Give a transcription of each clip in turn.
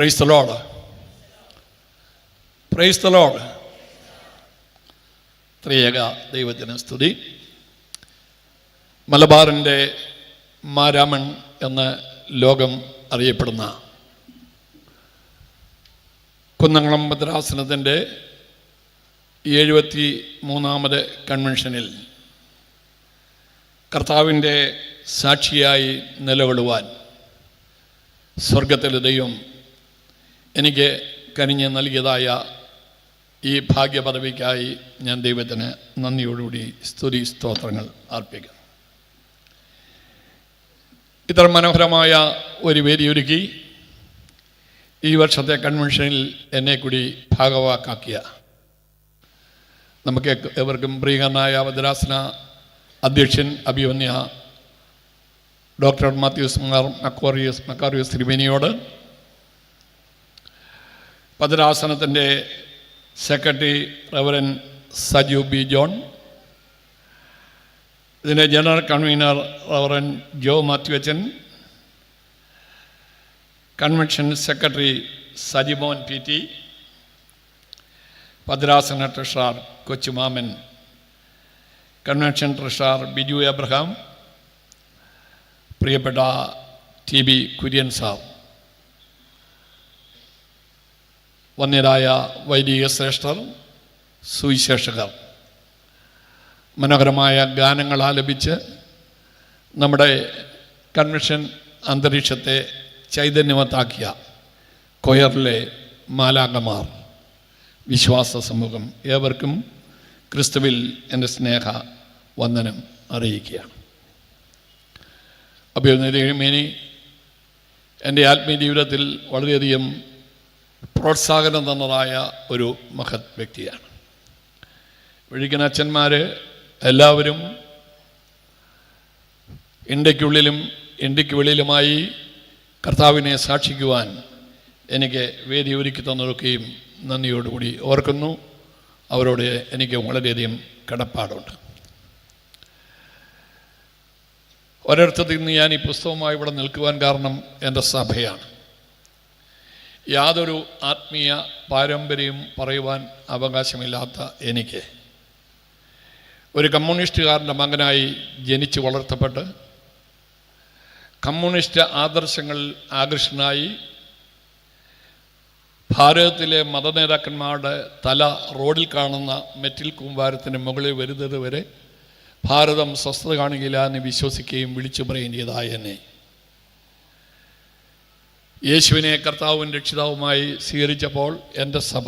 Praise the Lord. Praise the Lord. ത്രിയേക ദൈവത്തിന് സ്തുതി. മലബാറിൻ്റെ മാരാമൺ എന്ന ലോകം അറിയപ്പെടുന്ന കുന്നംകുളം ഭദ്രാസനത്തിൻ്റെ 73ാമത് കൺവെൻഷനിൽ കർത്താവിൻ്റെ സാക്ഷിയായി നിലകൊള്ളുവാൻ സ്വർഗത്തിലെ ദൈവം എനിക്ക് കനിഞ്ഞ് നൽകിയതായ ഈ ഭാഗ്യപദവിക്കായി ഞാൻ ദൈവത്തിന് നന്ദിയോടുകൂടി സ്തുതി സ്തോത്രങ്ങൾ അർപ്പിക്കുന്നു. ഇത്ര മനോഹരമായ ഒരു വേദിയൊരുക്കി ഈ വർഷത്തെ കൺവെൻഷനിൽ എന്നെ കൂടി ഭാഗവാക്കാക്കിയ നമുക്ക് എവർക്കും പ്രിയങ്കരനായ ഭദ്രാസന അധ്യക്ഷൻ അഭിമന്യ ഡോക്ടർ മാത്യൂസ് മക്കാറിയൂസ് തിരുമേനിയോട്, ഭദ്രാസനത്തിൻ്റെ secretary reverend Saju B John, ഇതിൻ്റെ general convener reverend Jo Mathew അച്ചൻ, convention secretary Sajimon P T, ഭദ്രാസന treasurer Kochumaman, convention treasurer Biju Abraham, പ്രിയപ്പെട്ട ടി ബി കുര്യൻ സാർ, വന്യരായ വൈദിക ശ്രേഷ്ഠർ, സുവിശേഷകർ, മനോഹരമായ ഗാനങ്ങൾ ആലപിച്ച് നമ്മുടെ കൺവെൻഷൻ അന്തരീക്ഷത്തെ ചൈതന്യവത്താക്കിയ കൊയറിലെ മാലാഖമാർ, വിശ്വാസ സമൂഹം, ഏവർക്കും ക്രിസ്തുവിൽ എൻ്റെ സ്നേഹ വന്ദനം അറിയിക്കുകയാണ്. അഭിനന്ദനമേനി എൻ്റെ ആത്മീയ ജീവിതത്തിൽ വളരെയധികം പ്രോത്സാഹനം തന്നതായ ഒരു മഹത് വ്യക്തിയാണ്. വിളിക്കുന്ന അച്ഛന്മാർ എല്ലാവരും ഇന്ത്യക്കുള്ളിലും ഇന്ത്യക്ക് വെളിയിലുമായി കർത്താവിനെ സാക്ഷിക്കുവാൻ എനിക്ക് വേദി ഒരുക്കി തന്നതൊക്കെയും നന്ദിയോടുകൂടി ഓർക്കുന്നു. അവരോട് എനിക്ക് വളരെയധികം കടപ്പാടുണ്ട്. ഒരിടത്തിൽ നിന്ന് ഞാൻ ഈ പുസ്തകമായി ഇവിടെ നിൽക്കുവാൻ കാരണം എൻ്റെ സഭയാണ്. യാതൊരു ആത്മീയ പാരമ്പര്യവും പറയുവാൻ അവകാശമില്ലാത്ത എനിക്ക് ഒരു കമ്മ്യൂണിസ്റ്റുകാരൻ്റെ മകനായി ജനിച്ച് വളർത്തപ്പെട്ട് കമ്മ്യൂണിസ്റ്റ് ആദർശങ്ങളിൽ ആകർഷനായി ഭാരതത്തിലെ മതനേതാക്കന്മാരുടെ തല റോഡിൽ കാണുന്ന മെറ്റിൽ കൂമ്പാരത്തിന് മുകളിൽ വരുന്നത് വരെ ഭാരതം സ്വസ്ഥത കാണുകയില്ല എന്ന് വിശ്വസിക്കുകയും വിളിച്ചു പറയുകയും ചെയ്തതായ എന്നെ യേശുവിനെ കർത്താവും രക്ഷിതാവുമായി സ്വീകരിച്ചപ്പോൾ എൻ്റെ സഭ,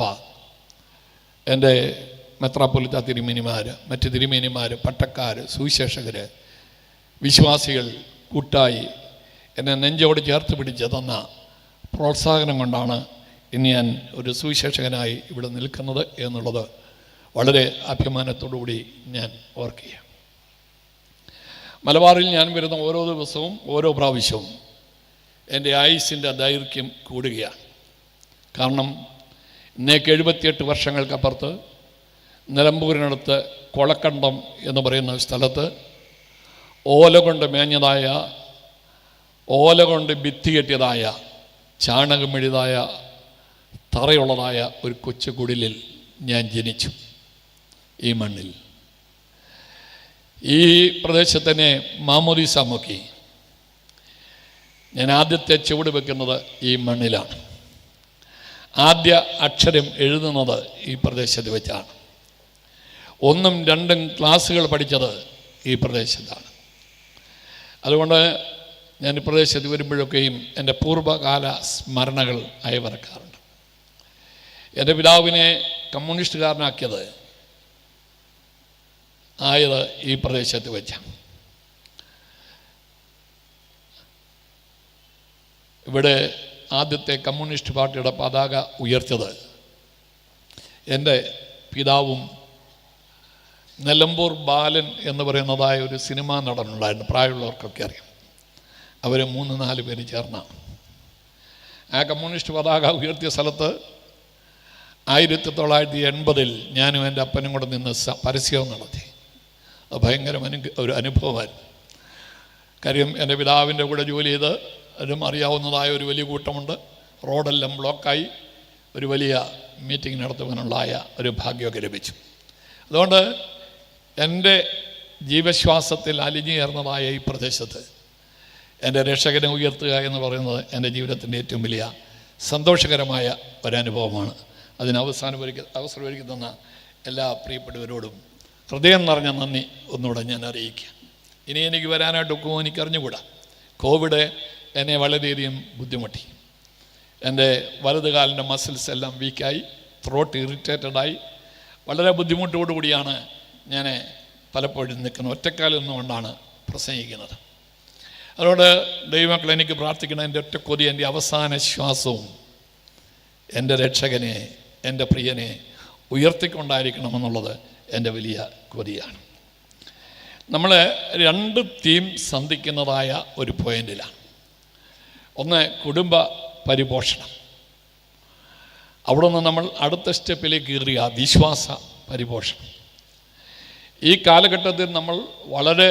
എൻ്റെ മെത്രാപ്പൊലീത്ത തിരുമേനിമാർ, മറ്റ് തിരുമേനിമാർ, പട്ടക്കാർ, സുവിശേഷകർ, വിശ്വാസികൾ കൂട്ടായി എന്നെ നെഞ്ചോട് ചേർത്ത് പിടിച്ച് തന്ന പ്രോത്സാഹനം കൊണ്ടാണ് ഇനി ഞാൻ ഒരു സുവിശേഷകനായി ഇവിടെ നിൽക്കുന്നത് എന്നുള്ളത് വളരെ അഭിമാനത്തോടുകൂടി ഞാൻ ഓർക്കുകയാണ്. മലബാറിൽ ഞാൻ വരുന്ന ഓരോ ദിവസവും ഓരോ പ്രാവശ്യവും എൻ്റെ ആയുസ്സിൻ്റെ ദൈർഘ്യം കൂടുകയാണ്. കാരണം ഇന്നേക്ക് 78 വർഷങ്ങൾക്കപ്പുറത്ത് നിലമ്പൂരിനടുത്ത് കൊളക്കണ്ടം എന്ന് പറയുന്ന സ്ഥലത്ത് ഓല കൊണ്ട് മേഞ്ഞതായ, ഓല കൊണ്ട് ഭിത്തി കെട്ടിയതായ, ചാണകമെഴുതായ തറയുള്ളതായ ഒരു കൊച്ചു കുടിലിൽ ഞാൻ ജനിച്ചു. ഈ മണ്ണിൽ, ഈ പ്രദേശത്തിനെ മാമോദീസ മുക്കി ഞാൻ ആദ്യത്തെ ചുവട് വെക്കുന്നത് ഈ മണ്ണിലാണ്. ആദ്യ അക്ഷരം എഴുതുന്നത് ഈ പ്രദേശത്ത് വെച്ചാണ്. 1ഉം 2ഉം ക്ലാസ്സുകൾ പഠിച്ചത് ഈ പ്രദേശത്താണ്. അതുകൊണ്ട് ഞാൻ ഈ പ്രദേശത്ത് വരുമ്പോഴൊക്കെയും എൻ്റെ പൂർവ്വകാല സ്മരണകൾ അയവിറക്കാറുണ്ട്. എൻ്റെ പിതാവിനെ കമ്മ്യൂണിസ്റ്റുകാരനാക്കിയത് ഈ പ്രദേശത്ത് വെച്ചാണ്. ഇവിടെ ആദ്യത്തെ കമ്മ്യൂണിസ്റ്റ് പാർട്ടിയുടെ പതാക ഉയർത്തിയത് എൻ്റെ പിതാവും നിലമ്പൂർ ബാലൻ എന്ന് പറയുന്നതായ ഒരു സിനിമാ നടനുണ്ടായിരുന്നു, പ്രായമുള്ളവർക്കൊക്കെ അറിയാം. അവർ 3-4 പേര് ചേർന്നാണ് ആ കമ്മ്യൂണിസ്റ്റ് പതാക ഉയർത്തിയ സ്ഥലത്ത് 1980 ഞാനും എൻ്റെ അപ്പനും കൂടെ നിന്ന് പരസ്യവും നടത്തി. അത് ഭയങ്കര ഒരു അനുഭവമായിരുന്നു. കാര്യം എൻ്റെ പിതാവിൻ്റെ കൂടെ ജോലി ചെയ്ത് അതിനും അറിയാവുന്നതായ ഒരു വലിയ കൂട്ടമുണ്ട്. റോഡെല്ലാം ബ്ലോക്കായി ഒരു വലിയ മീറ്റിംഗ് നടത്തുവാനുള്ളായ ഒരു ഭാഗ്യമൊക്കെ ലഭിച്ചു. അതുകൊണ്ട് എൻ്റെ ജീവശ്വാസത്തിൽ അലിഞ്ഞു ചേർന്നതായ ഈ പ്രദേശത്ത് എൻ്റെ രക്ഷകനെ ഉയർത്തുക എന്ന് പറയുന്നത് എൻ്റെ ജീവിതത്തിൻ്റെ ഏറ്റവും വലിയ സന്തോഷകരമായ ഒരനുഭവമാണ്. അതിന് അവസരമൊരുക്കി തന്ന എല്ലാ പ്രിയപ്പെട്ടവരോടും ഹൃദയം നിറഞ്ഞ നന്ദി ഒന്നുകൂടെ ഞാൻ അറിയിക്കുക. ഇനി എനിക്ക് വരാനായിട്ടൊക്കെ എനിക്കറിഞ്ഞുകൂടാ. കോവിഡ് എന്നെ വളരെയധികം ബുദ്ധിമുട്ടി. എൻ്റെ വലതുകാലിൻ്റെ മസിൽസ് എല്ലാം വീക്കായി, ത്രോട്ട് ഇറിറ്റേറ്റഡായി, വളരെ ബുദ്ധിമുട്ടോടുകൂടിയാണ് ഞാൻ പലപ്പോഴും നിൽക്കുന്നത്. ഒറ്റക്കാലിൽ നിന്നുകൊണ്ടാണ് പ്രസംഗിക്കുന്നത്. അതുകൊണ്ട് ദൈവമക്കൾ എനിക്ക് പ്രാർത്ഥിക്കണം, എൻ്റെ ഒറ്റ കൊതി എൻ്റെ അവസാന ശ്വാസവും എൻ്റെ രക്ഷകനെ, എൻ്റെ പ്രിയനെ ഉയർത്തിക്കൊണ്ടായിരിക്കണമെന്നുള്ളത് എൻ്റെ വലിയ കൊതിയാണ്. നമ്മൾ 2 തീം സന്ധിക്കുന്നതായ ഒരു പോയിന്റിലാണ്. ഒന്ന് കുടുംബ പരിപോഷണം. അവിടെ നിന്ന് നമ്മൾ അടുത്ത സ്റ്റെപ്പിലേക്ക് കയറിയ വിശ്വാസ പരിപോഷണം. ഈ കാലഘട്ടത്തിൽ നമ്മൾ വളരെ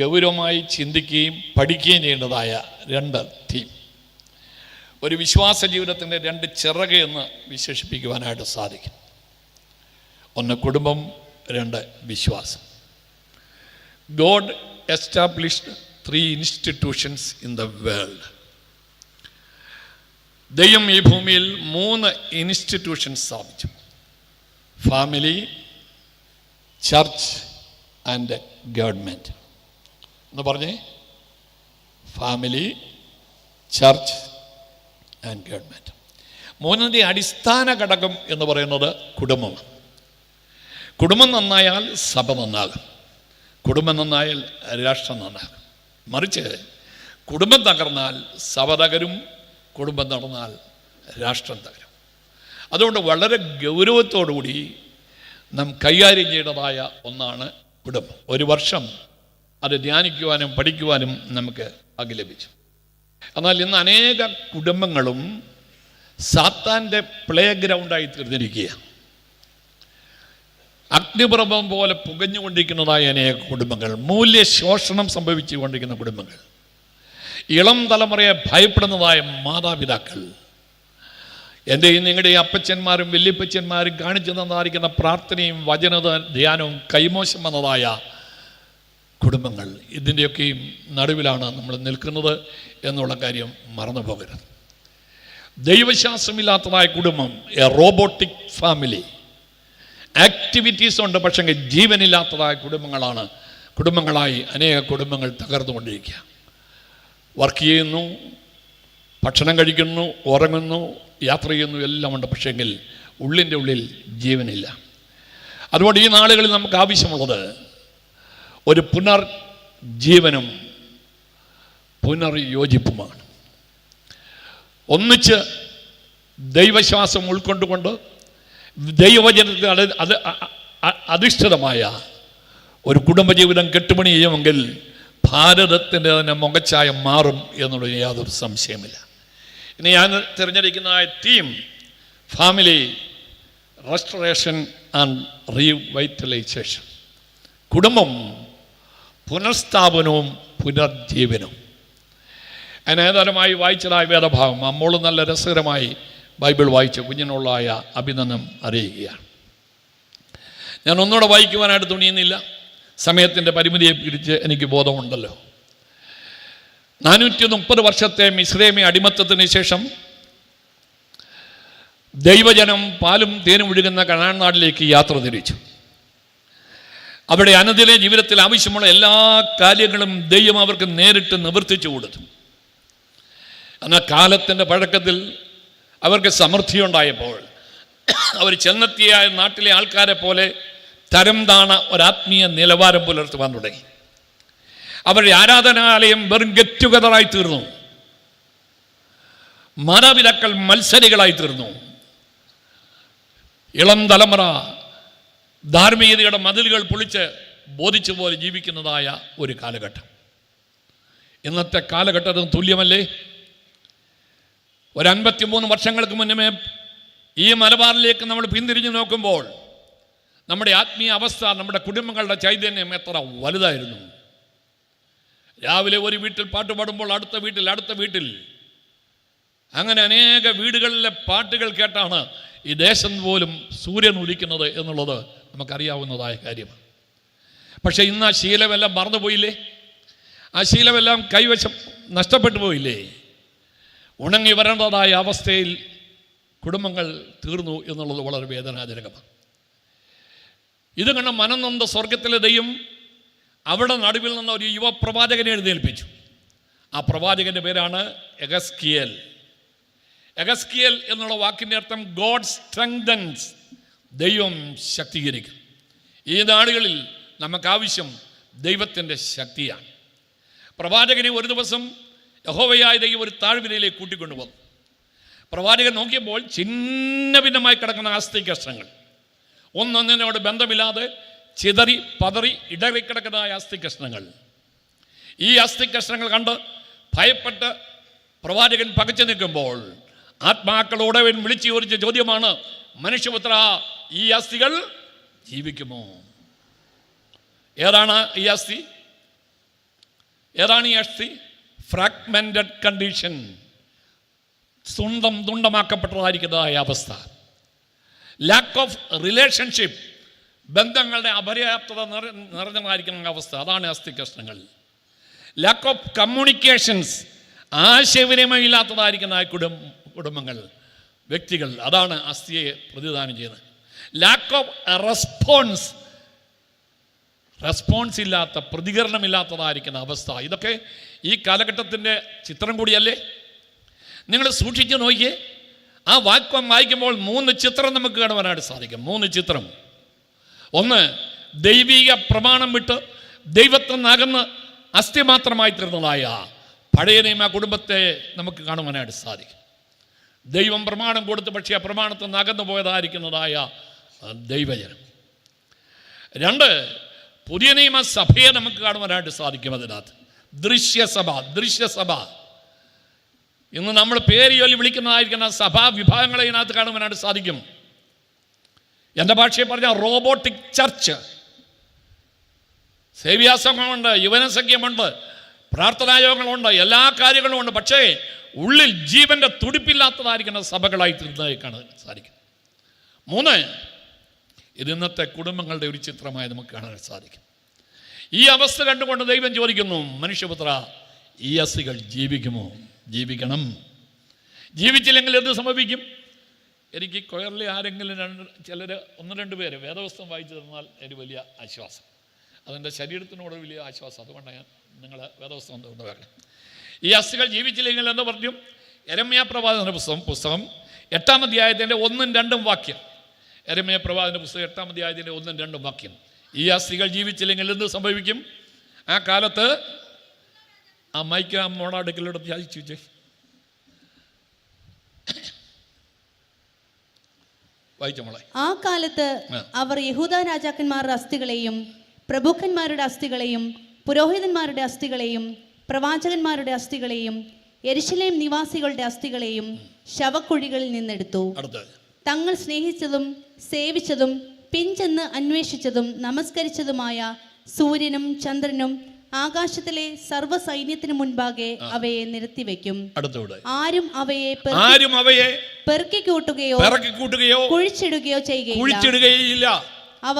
ഗൗരവമായി ചിന്തിക്കുകയും പഠിക്കുകയും ചെയ്യേണ്ടതായ 2 തീം. ഒരു വിശ്വാസ ജീവിതത്തിൻ്റെ 2 ചിറക് എന്ന് വിശേഷിപ്പിക്കുവാനായിട്ട് സാധിക്കും. ഒന്ന് കുടുംബം, 2 വിശ്വാസം. God established 3 institutions in the world. ദൈവം ഈ ഭൂമിയിൽ 3 ഇൻസ്റ്റിറ്റ്യൂഷൻസ് സ്ഥാപിച്ചു. Family, church and government. എന്ന് പറഞ്ഞേ, ഫാമിലി, ചർച്ച് ആൻഡ് ഗവൺമെൻറ്. 3ന്റെ അടിസ്ഥാന ഘടകം എന്ന് പറയുന്നത് കുടുംബമാണ്. കുടുംബം നന്നായാൽ സഭ നന്നാകും, കുടുംബം നന്നായാൽ രാഷ്ട്രം നന്നാകും. മറിച്ച് കുടുംബം തകർന്നാൽ സഭ തകരും, കുടുംബം തകർന്നാൽ രാഷ്ട്രം തകരും. അതുകൊണ്ട് വളരെ ഗൗരവത്തോടുകൂടി നാം കൈകാര്യം ചെയ്യേണ്ടതായ ഒന്നാണ് കുടുംബം. 1 വർഷം അത് ധ്യാനിക്കുവാനും പഠിക്കുവാനും നമുക്ക് ഭാഗ്യം ലഭിച്ചു. എന്നാൽ ഇന്ന് അനേക കുടുംബങ്ങളും സാത്താൻ്റെ പ്ലേ ഗ്രൗണ്ടായി തീർന്നിരിക്കുകയാണ്. അഗ്നിപർവ്വതം പോലെ പുകഞ്ഞുകൊണ്ടിരിക്കുന്നതായ അനേക കുടുംബങ്ങൾ, മൂല്യശോഷണം സംഭവിച്ചു കൊണ്ടിരിക്കുന്ന കുടുംബങ്ങൾ, ഇളം തലമുറയെ ഭയപ്പെടുന്നതായ മാതാപിതാക്കൾ, എൻ്റെയും നിങ്ങളുടെയും അപ്പച്ചന്മാരും വല്യപ്പച്ചന്മാരും കാണിച്ചു തന്നായിരിക്കുന്ന പ്രാർത്ഥനയും വചന ധ്യാനവും കൈമോശം വന്നതായ കുടുംബങ്ങൾ, ഇതിൻ്റെയൊക്കെയും നടുവിലാണ് നമ്മൾ നിൽക്കുന്നത് എന്നുള്ള കാര്യം മറന്നു പോകരുത്. ദൈവശാസ്ത്രമില്ലാത്തതായ കുടുംബം, എ റോബോട്ടിക് ഫാമിലി. ആക്ടിവിറ്റീസ് ഉണ്ട്, പക്ഷേ ജീവനില്ലാത്തതായ കുടുംബങ്ങളായി അനേക കുടുംബങ്ങൾ തകർന്നുകൊണ്ടിരിക്കുക. വർക്ക് ചെയ്യുന്നു, ഭക്ഷണം കഴിക്കുന്നു, ഉറങ്ങുന്നു, യാത്ര ചെയ്യുന്നു, എല്ലാം ഉണ്ട്, പക്ഷേങ്കിൽ ഉള്ളിൻ്റെ ഉള്ളിൽ ജീവനില്ല. അതുകൊണ്ട് ഈ നാളുകളിൽ നമുക്ക് ആവശ്യമുള്ളത് ഒരു പുനർജീവനും പുനർയോജിപ്പുമാണ്. ഒന്നിച്ച് ദൈവശ്വാസം ഉൾക്കൊണ്ടുകൊണ്ട് ദൈവവചനത്തിൽ അത് അധിഷ്ഠിതമായ ഒരു കുടുംബജീവിതം കെട്ടുപണി ചെയ്യുമെങ്കിൽ ഭാരതത്തിൻ്റെ തന്നെ മുഖച്ഛായ മാറും എന്നുള്ളത് യാതൊരു സംശയമില്ല. ഇനി ഞാൻ തിരഞ്ഞെടുക്കുന്ന theme family restoration and revitalisation. കുടുംബം പുനഃസ്ഥാപനവും പുനർജീവനവും. അതിനേതാരമായി വായിച്ചതായ വേദഭാഗം അമ്മോള് നല്ല രസകരമായി ബൈബിൾ വായിച്ച കുഞ്ഞിനുള്ളായ അഭിനന്ദനം അറിയിക്കുകയാണ്. ഞാൻ ഒന്നുകൂടെ വായിക്കുവാനായിട്ട് തുണിയുന്നില്ല, സമയത്തിൻ്റെ പരിമിതിയെ പിടിച്ച് എനിക്ക് ബോധമുണ്ടല്ലോ. 430 വർഷത്തെ മിസ്രൈമി അടിമത്തത്തിന് ശേഷം ദൈവജനം പാലും തേനും ഒഴുകുന്ന കനാൻ നാട്ടിലേക്ക് യാത്ര തിരിച്ചു. അവിടെ അനുദിന ജീവിതത്തിൽ ആവശ്യമുള്ള എല്ലാ കാര്യങ്ങളും ദൈവം അവർക്ക് നേരിട്ട് നിവർത്തിച്ചു കൊടുത്തു. എന്നാൽ കാലത്തിൻ്റെ പഴക്കത്തിൽ അവർക്ക് സമൃദ്ധിയുണ്ടായപ്പോൾ അവർ ചെന്നെത്തിയ നാട്ടിലെ ആൾക്കാരെ പോലെ തരം താണ ഒരാത്മീയ നിലവാരം പുലർത്തുവാൻ തുടങ്ങി. അവരുടെ ആരാധനാലയം വെറും ഗെറ്റ് ടുഗദറായി തീർന്നു. മാതാപിതാക്കൾ മത്സരികളായി തീർന്നു. ഇളം തലമുറ ധാർമ്മികതയുടെ മതിലുകൾ പൊളിച്ച് ബോധിച്ചു പോലെ ജീവിക്കുന്നതായ ഒരു കാലഘട്ടം. ഇന്നത്തെ കാലഘട്ടത്തിന് തുല്യമല്ലേ? ഒരു 53 വർഷങ്ങൾക്ക് മുന്നമേ ഈ മലബാറിലേക്ക് നമ്മൾ പിന്തിരിഞ്ഞു നോക്കുമ്പോൾ നമ്മുടെ ആത്മീയ അവസ്ഥ, നമ്മുടെ കുടുംബങ്ങളുടെ ചൈതന്യം എത്ര വലുതായിരുന്നു. രാവിലെ ഒരു വീട്ടിൽ പാട്ട് പാടുമ്പോൾ അടുത്ത വീട്ടിൽ അങ്ങനെ അനേക വീടുകളിലെ പാട്ടുകൾ കേട്ടാണ് ഈ ദേശം പോലും സൂര്യൻ ഉദിക്കുന്നത് എന്നുള്ളത് നമുക്കറിയാവുന്നതായ കാര്യമാണ്. പക്ഷേ ഇന്ന് ആ ശീലമെല്ലാം മറന്നുപോയില്ലേ? ആ ശീലമെല്ലാം കൈവശം നഷ്ടപ്പെട്ടു പോയില്ലേ? ഉണങ്ങി വരേണ്ടതായ അവസ്ഥയിൽ കുടുംബങ്ങൾ തീർന്നു എന്നുള്ളത് വളരെ വേദനാജനകമാണ്. ഇത് കണ്ട മനംനൊന്ത സ്വർഗത്തിലെ ദൈവം അവിടെ നടുവിൽ നിന്ന് ഒരു യുവപ്രവാചകനെ എഴുന്നേൽപ്പിച്ചു. ആ പ്രവാചകൻ്റെ പേരാണ് എഗസ്കിയേൽ. എഗസ്കിയേൽ എന്നുള്ള വാക്കിൻ്റെ അർത്ഥം ഗോഡ് സ്ട്രെങ്തൻസ്, ദൈവം ശക്തീകരിക്കും. ഈ നാടുകളിൽ നമുക്കാവശ്യം ദൈവത്തിൻ്റെ ശക്തിയാണ്. പ്രവാചകനെ ഒരു ദിവസം യഹോവയായ ദൈവം ഒരു താഴ്വരയിലേക്ക് കൂട്ടിക്കൊണ്ടുവന്നു. പ്രവാചകൻ നോക്കിയപ്പോൾ ഛിന്ന ഭിന്നമായി കിടക്കുന്ന അസ്ഥി കഷ്ണങ്ങൾ, ഒന്നൊന്നിനോട് ബന്ധമില്ലാതെ ചിതറി പതറി ഇടറിക്കിടക്കുന്നതായ അസ്ഥി കഷ്ണങ്ങൾ. ഈ അസ്ഥി കഷ്ണങ്ങൾ കണ്ട് ഭയപ്പെട്ട് പ്രവാചകൻ പകച്ചു നിൽക്കുമ്പോൾ ആത്മാക്കളോടെ വിളിച്ചു ചോദിച്ച ചോദ്യമാണ്, മനുഷ്യപുത്ര, ഈ അസ്ഥികൾ ജീവിക്കുമോ? ഏതാണ് ഈ അസ്ഥി? ഏതാണ് ഈ അസ്ഥി? ഫ്രാഗ്മെന്റഡ് കണ്ടീഷൻ, തുണ്ടമാക്കപ്പെട്ടതായിരിക്കുന്നതായ അവസ്ഥ. ലാക്ക് ഓഫ് റിലേഷൻഷിപ്പ്, ബന്ധങ്ങളുടെ അപര്യാപ്തത നിറഞ്ഞതായിരിക്കുന്ന അവസ്ഥ, അതാണ് അസ്ഥി കഷ്ണങ്ങൾ. ലാക്ക് ഓഫ് കമ്മ്യൂണിക്കേഷൻസ്, ആശയവിനിമയമില്ലാത്തതായിരിക്കുന്ന കുടുംബങ്ങൾ, വ്യക്തികൾ, അതാണ് അസ്ഥിയെ പ്രതിദാനം ചെയ്യുന്നത്. ലാക്ക് ഓഫ് റെസ്പോൺസ് ഇല്ലാത്ത, പ്രതികരണമില്ലാത്തതായിരിക്കുന്ന അവസ്ഥ. ഇതൊക്കെ ഈ കാലഘട്ടത്തിൻ്റെ ചിത്രം കൂടിയല്ലേ? നിങ്ങൾ സൂക്ഷിച്ചു നോക്കിയേ. ആ വാക്യം വായിക്കുമ്പോൾ 3 ചിത്രം നമുക്ക് കാണുവാനായിട്ട് സാധിക്കും. 3 ചിത്രം. ഒന്ന്, ദൈവിക പ്രമാണം വിട്ട് ദൈവത്തിൽ നിന്നകന്ന് അസ്ഥി മാത്രമായി തീർന്നതായ പഴയ നിയമ കുടുംബത്തെ നമുക്ക് കാണുവാനായിട്ട് സാധിക്കും. ദൈവം പ്രമാണം കൊടുത്ത് പക്ഷേ ആ പ്രമാണത്തിൽ നിന്ന് അകന്നു പോയതായിരിക്കുന്നതായ ദൈവജനം. 2, പുതിയ നിയമ സഭയെ നമുക്ക് കാണുവാനായിട്ട് സാധിക്കും. അതിനകത്ത് ദൃശ്യസഭ, ഇന്ന് നമ്മൾ പേര് ചൊല്ലി വിളിക്കുന്നതായിരിക്കുന്ന സഭാ വിഭാഗങ്ങളെ ഇതിനകത്ത് കാണുവാനായിട്ട് സാധിക്കും. എൻ്റെ ഭാഷയെ പറഞ്ഞാൽ റോബോട്ടിക് ചർച്ച്. സേവ്യാസംഘമുണ്ട്, യുവനസഖ്യമുണ്ട്, പ്രാർത്ഥനായോഗങ്ങളുണ്ട്, എല്ലാ കാര്യങ്ങളും ഉണ്ട്. പക്ഷേ ഉള്ളിൽ ജീവൻ്റെ തുടിപ്പില്ലാത്തതായിരിക്കുന്ന സഭകളായി തീർന്നതായി കാണാൻ സാധിക്കും. 3, ഇത് ഇന്നത്തെ കുടുംബങ്ങളുടെ ഒരു ചിത്രമായി നമുക്ക് കാണാൻ സാധിക്കും. ഈ അവസ്ഥ കണ്ടുകൊണ്ട് ദൈവം ചോദിക്കുന്നു, മനുഷ്യപുത്ര, ഈ അസ്ഥികൾ ജീവിക്കുമോ? ജീവിക്കണം. ജീവിച്ചില്ലെങ്കിൽ എന്ത് സംഭവിക്കും? എനിക്ക് കൊയറിൽ ആരെങ്കിലും 1-2 പേര് വേദപുസ്തകം വായിച്ചു തന്നാൽ ഒരു വലിയ ആശ്വാസം. അതെൻ്റെ ശരീരത്തിനോട് വലിയ ആശ്വാസം. അതുകൊണ്ടാണ് ഞാൻ നിങ്ങളെ വേദപുസ്തകം കൊണ്ടുവരണം. ഈ അസ്ഥികൾ ജീവിച്ചില്ലെങ്കിൽ എന്ന് പറഞ്ഞു. യെരമ്യാ പ്രവാചകന്റെ പുസ്തകം 8-ാം അധ്യായത്തിൻ്റെ 1-2 വാക്യം. യെരമ്യാ പ്രവാചകന്റെ പുസ്തകം 8-ാം അധ്യായത്തിൻ്റെ 1-2 വാക്യം. ഈ അസ്ഥികൾ ജീവിച്ചില്ലെങ്കിൽ എന്ത് സംഭവിക്കും? ആ കാലത്ത് ആ മൈക്ക് മോണാടുക്കലോട് യാചിച്ചു വായിച്ച മോളെ. ആ കാലത്ത് അവർ യഹൂദ രാജാക്കന്മാരുടെ അസ്ഥികളെയും പ്രഭുക്കന്മാരുടെ അസ്ഥികളെയും പുരോഹിതന്മാരുടെ അസ്ഥികളെയും പ്രവാചകന്മാരുടെ അസ്ഥികളെയും യെരുശലേം നിവാസികളുടെ അസ്ഥികളെയും ശവക്കുഴികളിൽ നിന്നെടുത്തു. തങ്ങൾ സ്നേഹിച്ചതും സേവിച്ചതും പിഞ്ചെന്ന് അന്വേഷിച്ചതും നമസ്കരിച്ചതുമായ സൂര്യനും ചന്ദ്രനും ആകാശത്തിലെ സർവ്വ സൈന്യത്തിനു മുൻപാകെ അവയെ നിരത്തിവെക്കും. ആരും അവയെ പെറുക്കി കൂട്ടുകയോ കുഴിച്ചിടുകയോ ചെയ്യുകയില്ല. അവ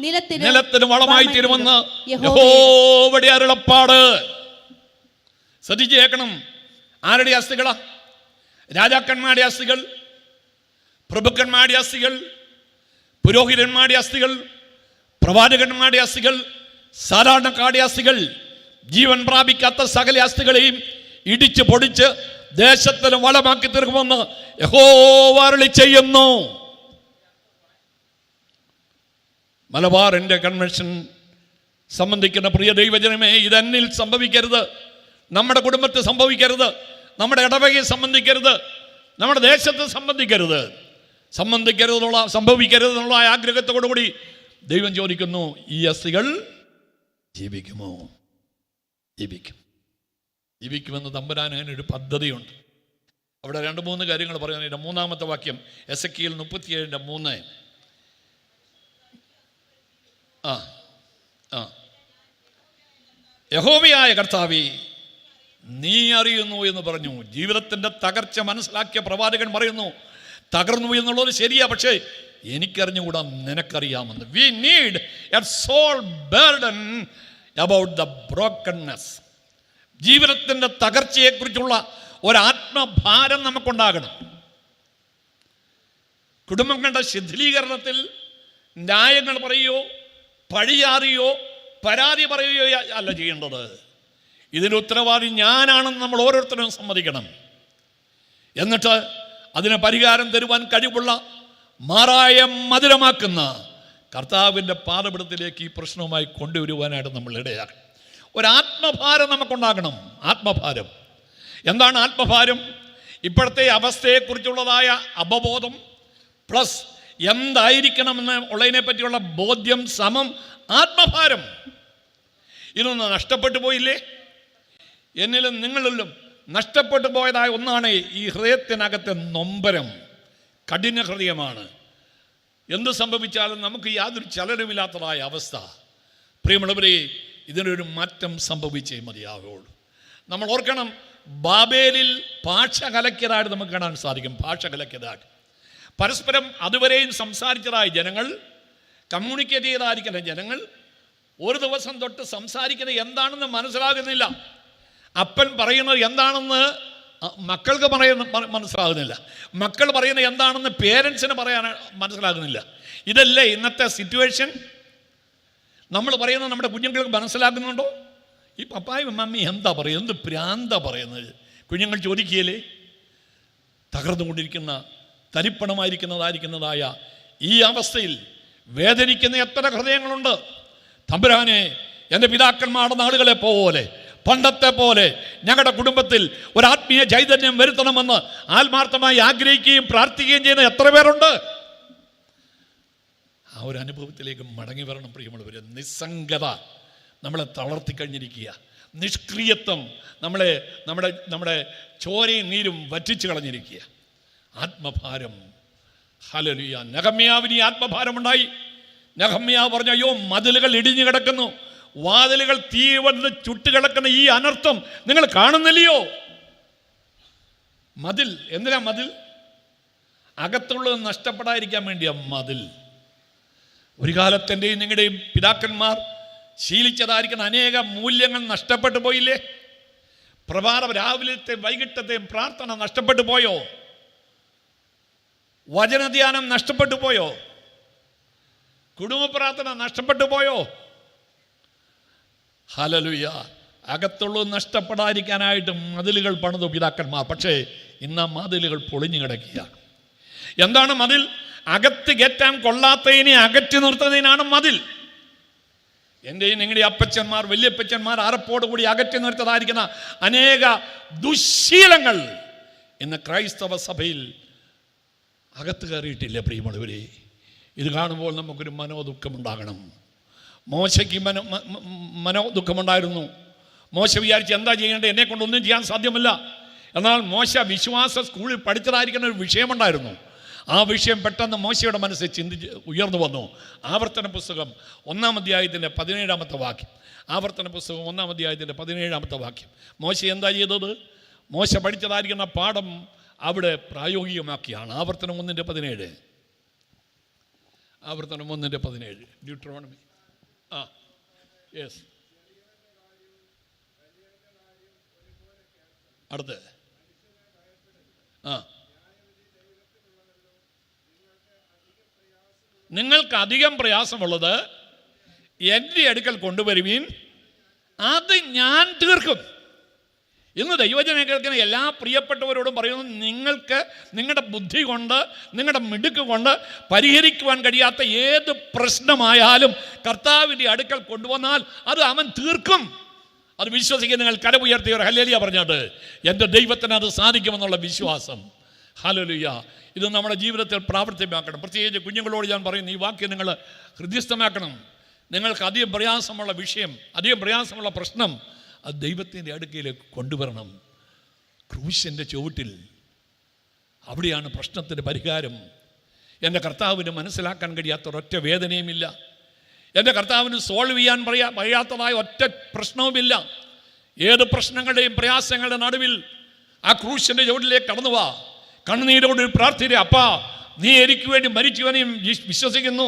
നിലത്തിന് വളമായി തീരുമെന്ന് യഹോവയുടെ അരുളപ്പാട്. ശ്രദ്ധിച്ചു കേൾക്കണം. ആരുടെ അസ്ഥികളാ? രാജാക്കന്മാരുടെ അസ്ഥികൾ, പ്രഭുക്കന്മാരുടെ അസ്ഥികൾ, പുരോഹിതന്മാരുടെ അസ്ഥികൾ, പ്രവാചകന്മാരുടെ അസ്ഥികൾ, സാധാരണക്കാരുടെ അസ്ഥികൾ. ജീവൻ പ്രാപിക്കാത്ത സകല അസ്ഥികളെയും ഇടിച്ച് പൊടിച്ച് ദേശത്തിന് വളമാക്കി തീർക്കുമെന്ന് യഹോവ അരുളി ചെയ്യുന്നു. മലബാറിൻ്റെ കൺവെൻഷൻ സംബന്ധിക്കുന്ന പ്രിയ ദൈവജനമേ, ഇതെന്നിൽ സംഭവിക്കരുത്, നമ്മുടെ കുടുംബത്തിൽ സംഭവിക്കരുത്, നമ്മുടെ ഇടവകയിൽ സംബന്ധിക്കരുത്, നമ്മുടെ ദേശത്ത് സംഭവിക്കരുതെന്നുള്ള ആഗ്രഹത്തോടു കൂടി ദൈവം ചോദിക്കുന്നു, ഈ അസ്ഥികൾ ജീവിക്കുമോ? ജീവിക്കുമെന്ന് തമ്പുരാൻ അതിനൊരു പദ്ധതിയുണ്ട്. അവിടെ 2-3 കാര്യങ്ങൾ പറയുന്നത്. 3-ാമത്തെ വാക്യം എസെക്കിയേൽ 37:3. യഹോവയായ കർത്താവേ, നീ അറിയുന്നു എന്ന് പറഞ്ഞു. ജീവിതത്തിൻ്റെ തകർച്ച മനസ്സിലാക്കിയ പ്രവാചകൻ പറയുന്നു, തകർന്നു എന്നുള്ളത് ശരിയാ, പക്ഷേ എനിക്കറിഞ്ഞുകൂടാ, നിനക്കറിയാമെന്ന്. We need a soul burden about the brokenness. ജീവിതത്തിൻ്റെ തകർച്ചയെക്കുറിച്ചുള്ള ഒരാത്മഭാരം നമുക്കുണ്ടാകണം. കുടുംബങ്ങളുടെ ശിഥിലീകരണത്തിൽ ന്യായങ്ങൾ പറയുകയോ പഴിയാറിയോ പരാതി പറയുകയോ അല്ല ചെയ്യേണ്ടത്. ഇതിന് ഉത്തരവാദി ഞാനാണെന്ന് നമ്മൾ ഓരോരുത്തരും സമ്മതിക്കണം. എന്നിട്ട് അതിന് പരിഹാരം തരുവാൻ കഴിവുള്ള മാറായ മധുരമാക്കുന്ന കർത്താവിൻ്റെ പാദപീഠത്തിലേക്ക് ഈ പ്രശ്നവുമായി കൊണ്ടുവരുവാനായിട്ട് നമ്മൾ ഇടയാക്കണം. ഒരാത്മഭാരം നമുക്കുണ്ടാകണം. ആത്മഭാരം എന്താണ്? ആത്മഭാരം ഇപ്പോഴത്തെ അവസ്ഥയെക്കുറിച്ചുള്ളതായ അവബോധം പ്ലസ് എന്തായിരിക്കണമെന്ന് ഉള്ളതിനെ പറ്റിയുള്ള ബോധ്യം സമം ആത്മഭാരം. ഇതൊന്ന് നഷ്ടപ്പെട്ടു പോയില്ലേ? എന്നിലും നിങ്ങളിലും നഷ്ടപ്പെട്ടു പോയതായ ഒന്നാണ് ഈ ഹൃദയത്തിനകത്തെ നൊമ്പരം. കഠിന ഹൃദയമാണ്. എന്ത് സംഭവിച്ചാലും നമുക്ക് യാതൊരു ചലനമില്ലാത്തതായ അവസ്ഥ. പ്രിയമുള്ളവരെ, ഇതിനൊരു മാറ്റം സംഭവിച്ചേ മതിയാവുകയുള്ളൂ. നമ്മൾ ഓർക്കണം, ബാബേലിൽ ഭാഷ കലക്കിയതായിട്ട് നമുക്ക് കാണാൻ സാധിക്കും. ഭാഷ കലക്കിയതായിട്ട് പരസ്പരം അതുവരെയും സംസാരിച്ചതായ ജനങ്ങൾ, കമ്മ്യൂണിക്കേറ്റ് ചെയ്തായിരിക്കുന്ന ജനങ്ങൾ ഒരു ദിവസം തൊട്ട് സംസാരിക്കുന്നത് എന്താണെന്ന് മനസ്സിലാകുന്നില്ല. അപ്പൻ പറയുന്നത് എന്താണെന്ന് മക്കൾക്ക് മനസ്സിലാകുന്നില്ല. മക്കൾ പറയുന്നത് എന്താണെന്ന് പേരൻസിന് പറയാൻ മനസ്സിലാകുന്നില്ല. ഇതല്ലേ ഇന്നത്തെ സിറ്റുവേഷൻ? നമ്മൾ പറയുന്നത് നമ്മുടെ കുഞ്ഞുങ്ങൾക്ക് മനസ്സിലാക്കുന്നുണ്ടോ? ഈ പപ്പായും മമ്മി എന്താ പറയുന്നത്, എന്ത് പ്രാന്താ പറയുന്നത് കുഞ്ഞുങ്ങൾ ചോദിക്കുകയില്ലേ? തകർന്നുകൊണ്ടിരിക്കുന്ന തരിപ്പണമായിരിക്കുന്നതായ ഈ അവസ്ഥയിൽ വേദനിക്കുന്ന എത്ര ഹൃദയങ്ങളുണ്ട്. തമ്പുരാനെ, എൻ്റെ പിതാക്കന്മാരുടെ നാളുകളെ പോലെ, പണ്ടത്തെ പോലെ ഞങ്ങളുടെ കുടുംബത്തിൽ ഒരാത്മീയ ചൈതന്യം വരുത്തണമെന്ന് ആത്മാർത്ഥമായി ആഗ്രഹിക്കുകയും പ്രാർത്ഥിക്കുകയും ചെയ്യുന്ന എത്ര പേരുണ്ട്? ആ ഒരു അനുഭവത്തിലേക്ക് മടങ്ങി വരണം പ്രിയമുള്ളവർ. നിസ്സംഗത നമ്മളെ തളർത്തിക്കഴിഞ്ഞിരിക്കുക. നിഷ്ക്രിയത്വം നമ്മുടെ ചോരയും നീരും വറ്റിച്ചു കളഞ്ഞിരിക്കുക. ആത്മഭാരം. ഹല്ലേലൂയ. നെഹമ്യാവിന് ഈ ആത്മഭാരമുണ്ടായി. നെഹമ്യാവ് പറഞ്ഞു, അയ്യോ, മതിലുകൾ ഇടിഞ്ഞു കിടക്കുന്നു, വാതിലുകൾ തീ വന്ന് ചുട്ടുകിടക്കുന്ന ഈ അനർത്ഥം നിങ്ങൾ കാണുന്നില്ലയോ? മതിൽ എന്തിനാ? മതിൽ അകത്തുള്ളത് നഷ്ടപ്പെടാതിരിക്കാൻ വേണ്ടിയാ മതിൽ. ഒരു കാലത്തെൻ്റെയും നിങ്ങളുടെയും പിതാക്കന്മാർ ശീലിച്ചതായിരിക്കുന്ന അനേക മൂല്യങ്ങൾ നഷ്ടപ്പെട്ടു പോയില്ലേ? രാവിലത്തെ വൈകിട്ടത്തെയും പ്രാർത്ഥന നഷ്ടപ്പെട്ടു പോയോ? വചനധ്യാനം നഷ്ടപ്പെട്ടു പോയോ? കുടുംബ പ്രാർത്ഥന നഷ്ടപ്പെട്ടു പോയോ? ഹല്ലേലൂയ. അകത്തുള്ളത് നഷ്ടപ്പെടാതിരിക്കാനായിട്ട് മതിലുകൾ പണിതു പിതാക്കന്മാർ. പക്ഷേ ഇന്ന് ആ മതിലുകൾ പൊളിഞ്ഞു കിടക്കുകയാണ്. എന്താണ് മതിൽ? അകത്ത് കയറ്റാൻ കൊള്ളാത്തതിനെ അകറ്റി നിർത്തുന്നതിനാണ് മതിൽ. എൻ്റെയും നിങ്ങളുടെ അപ്പച്ചന്മാർ, വല്യപ്പച്ചന്മാർ അറപ്പോടുകൂടി അകറ്റി നിർത്തതായിരിക്കുന്ന അനേക ദുശ്ശീലങ്ങൾ ഇന്ന് ക്രൈസ്തവ സഭയിൽ അകത്ത് കയറിയിട്ടില്ല പ്രിയമുള്ളവരെ. ഇത് കാണുമ്പോൾ നമുക്കൊരു മനോദുഃഖമുണ്ടാകണം. മോശയ്ക്ക് മനോദുഃഖമുണ്ടായിരുന്നു. മോശ വിചാരിച്ച് എന്താ ചെയ്യേണ്ടത്, എന്നെ കൊണ്ടൊന്നും ചെയ്യാൻ സാധ്യമല്ല. എന്നാൽ മോശ വിശ്വാസ സ്കൂളിൽ പഠിച്ചതായിരിക്കുന്ന ഒരു വിഷയമുണ്ടായിരുന്നു. ആ വിഷയം പെട്ടെന്ന് മോശയുടെ മനസ്സിൽ ഉയർന്നു വന്നു. ആവർത്തന പുസ്തകം 1-ാം അധ്യായത്തിൻ്റെ 17-ാമത്തെ വാക്യം. ആവർത്തന പുസ്തകം 1-ാം അധ്യായത്തിൻ്റെ 17-ാമത്തെ വാക്യം. മോശ എന്താ ചെയ്തത്? മോശ പഠിച്ചതായിരിക്കുന്ന പാഠം അവിടെ പ്രായോഗികമാക്കിയാണ്. ആവർത്തനം 1:17. ആവർത്തനം 1:17. ഡ്യൂട്രോണമി. യെസ്. അടുത്ത് നിങ്ങൾക്ക് അധികം പ്രയാസമുള്ളത് എൻ്റെ അടുക്കൽ കൊണ്ടുവരുവീൻ, അത് ഞാൻ തീർക്കും. ഇന്ന് ദൈവജനം കേൾക്കുന്ന എല്ലാ പ്രിയപ്പെട്ടവരോടും പറയുന്നു, നിങ്ങൾക്ക് നിങ്ങളുടെ ബുദ്ധി കൊണ്ട്, നിങ്ങളുടെ മിടുക്ക് കൊണ്ട് പരിഹരിക്കുവാൻ കഴിയാത്ത ഏത് പ്രശ്നമായാലും കർത്താവിൻ്റെ അടുക്കൽ കൊണ്ടുവന്നാൽ അത് അവൻ തീർക്കും. അത് വിശ്വസിക്കുന്ന നിങ്ങൾ കരമുയർത്തിയവർ ഹല്ലേലൂയ പറഞ്ഞാട്ട് എൻ്റെ ദൈവത്തിന് അത് സാധിക്കുമെന്നുള്ള വിശ്വാസം. ഹല്ലേലൂയ. ഇത് നമ്മുടെ ജീവിതത്തിൽ പ്രാവർത്തികമാക്കണം. പ്രത്യേകിച്ച് കുഞ്ഞുങ്ങളോട് ഞാൻ പറയുന്നു, ഈ വാക്യം നിങ്ങൾ ഹൃദയസ്ഥമാക്കണം. നിങ്ങൾക്ക് അധികം പ്രയാസമുള്ള വിഷയം, അധികം പ്രയാസമുള്ള പ്രശ്നം, അത് ദൈവത്തിൻ്റെ അടുക്കലേക്ക് കൊണ്ടുവരണം. ക്രൂശിൻ്റെ ചുവട്ടിൽ അവിടെയാണ് പ്രശ്നത്തിൻ്റെ പരിഹാരം. എൻ്റെ കർത്താവിന് മനസ്സിലാക്കാൻ കഴിയാത്ത ഒരൊറ്റ വേദനയുമില്ല. എൻ്റെ കർത്താവിന് സോൾവ് ചെയ്യാൻ കഴിയാത്തതായ ഒറ്റ പ്രശ്നവുമില്ല. ഏത് പ്രശ്നങ്ങളുടെയും പ്രയാസങ്ങളുടെ നടുവിൽ ആ ക്രൂശിന്റെ ചുവട്ടിലേക്ക് കടന്നു വാ. കണ്ണുനീരോട് പ്രാർത്ഥിക്കുക, അപ്പാ നീ എനിക്ക് വേണ്ടി മരിച്ചുവനെയും വിശ്വസിക്കുന്നു.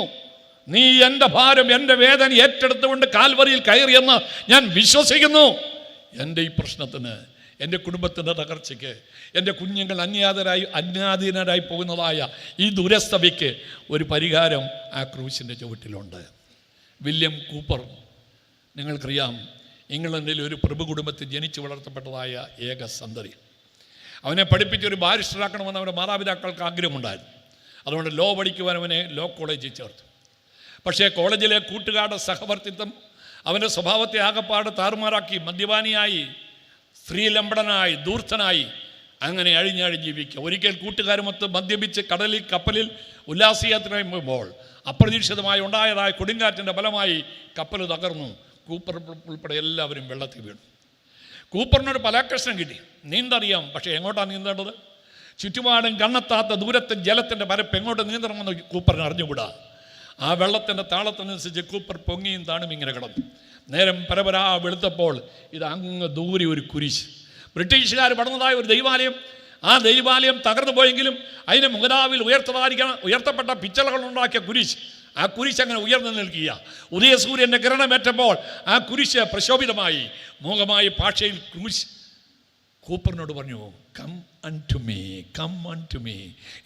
നീ എൻ്റെ ഭാരം, എൻ്റെ വേദന ഏറ്റെടുത്തുകൊണ്ട് കാൽവറിയിൽ കയറിയെന്ന് ഞാൻ വിശ്വസിക്കുന്നു. എൻ്റെ ഈ പ്രശ്നത്തിന്, എൻ്റെ കുടുംബത്തിൻ്റെ തകർച്ചയ്ക്ക്, എൻ്റെ കുഞ്ഞുങ്ങൾ അന്യാധീനരായി പോകുന്നതായ ഈ ദുരസ്ഥതയ്ക്ക് ഒരു പരിഹാരം ആ ക്രൂശിൻ്റെ ചുവട്ടിലുണ്ട്. വില്യം കൂപ്പർ, നിങ്ങൾക്കറിയാം, ഇംഗ്ലണ്ടിൽ ഒരു പ്രഭു കുടുംബത്തിൽ ജനിച്ചു വളർത്തപ്പെട്ടതായ ഏക സന്തതി. അവനെ പഠിപ്പിച്ചൊരു ബാരിസ്റ്ററാക്കണമെന്ന് അവൻ്റെ മാതാപിതാക്കൾക്ക് ആഗ്രഹമുണ്ടായിരുന്നു. അതുകൊണ്ട് ലോ പഠിക്കുവാൻ അവനെ ലോ കോളേജിൽ ചേർത്തു. പക്ഷേ കോളേജിലെ കൂട്ടുകാരുടെ സഹവർത്തിത്വം അവൻ്റെ സ്വഭാവത്തെ ആകപ്പാട് താറുമാറാക്കി. മദ്യപാനിയായി, സ്ത്രീലംബടനായി, ധൂർത്തനായി അങ്ങനെ അഴിഞ്ഞഴിഞ്ഞ് ജീവിക്കുക. ഒരിക്കൽ കൂട്ടുകാരുമൊത്ത് മദ്യപിച്ച് കപ്പലിൽ ഉല്ലാസയാത്ര ചെയ്യുമ്പോൾ അപ്രതീക്ഷിതമായി ഉണ്ടായതായ കൊടുങ്കാറ്റിൻ്റെ ഫലമായി കപ്പൽ തകർന്നു. കൂപ്പർ ഉൾപ്പെടെ എല്ലാവരും വെള്ളത്തിൽ വീണു. കൂപ്പറിനൊരു പലാക്കഷ്ണം കിട്ടി. നീന്തറിയാം, പക്ഷേ എങ്ങോട്ടാണ് നീന്തേണ്ടത്? ചുറ്റുപാടും കണ്ണെത്താത്ത ദൂരത്തെ ജലത്തിൻ്റെ പരപ്പ് എങ്ങോട്ട് നീന്തണമെന്ന് കൂപ്പറിന് അറിഞ്ഞുകൂടാ. ആ വെള്ളത്തിൻ്റെ താളത്തിനനുസരിച്ച് കൂപ്പർ പൊങ്ങിയും താണും ഇങ്ങനെ കിടന്നു. നേരം പരപരാ വെളുത്തപ്പോൾ ഇത് അങ്ങ് ദൂരെ ഒരു കുരിശ്. ബ്രിട്ടീഷുകാർ പണിതതായ ഒരു ദൈവാലയം. ആ ദൈവാലയം തകർന്നു പോയെങ്കിലും അതിന് മുഖതാവിൽ ഉയർത്തപ്പെട്ട പിച്ചളകൾ ഉണ്ടാക്കിയ കുരിശ്, ആ കുരിശ് അങ്ങനെ ഉയർന്നു നിൽക്കുക. ഉദയസൂര്യൻ്റെ കിരണമേറ്റപ്പോൾ ആ കുരിശ് പ്രശോഭിതമായി. മൂകമായ ഭാഷയിൽ കുരിശ് കൂപ്പറിനോട് പറഞ്ഞു, come unto me, come unto me.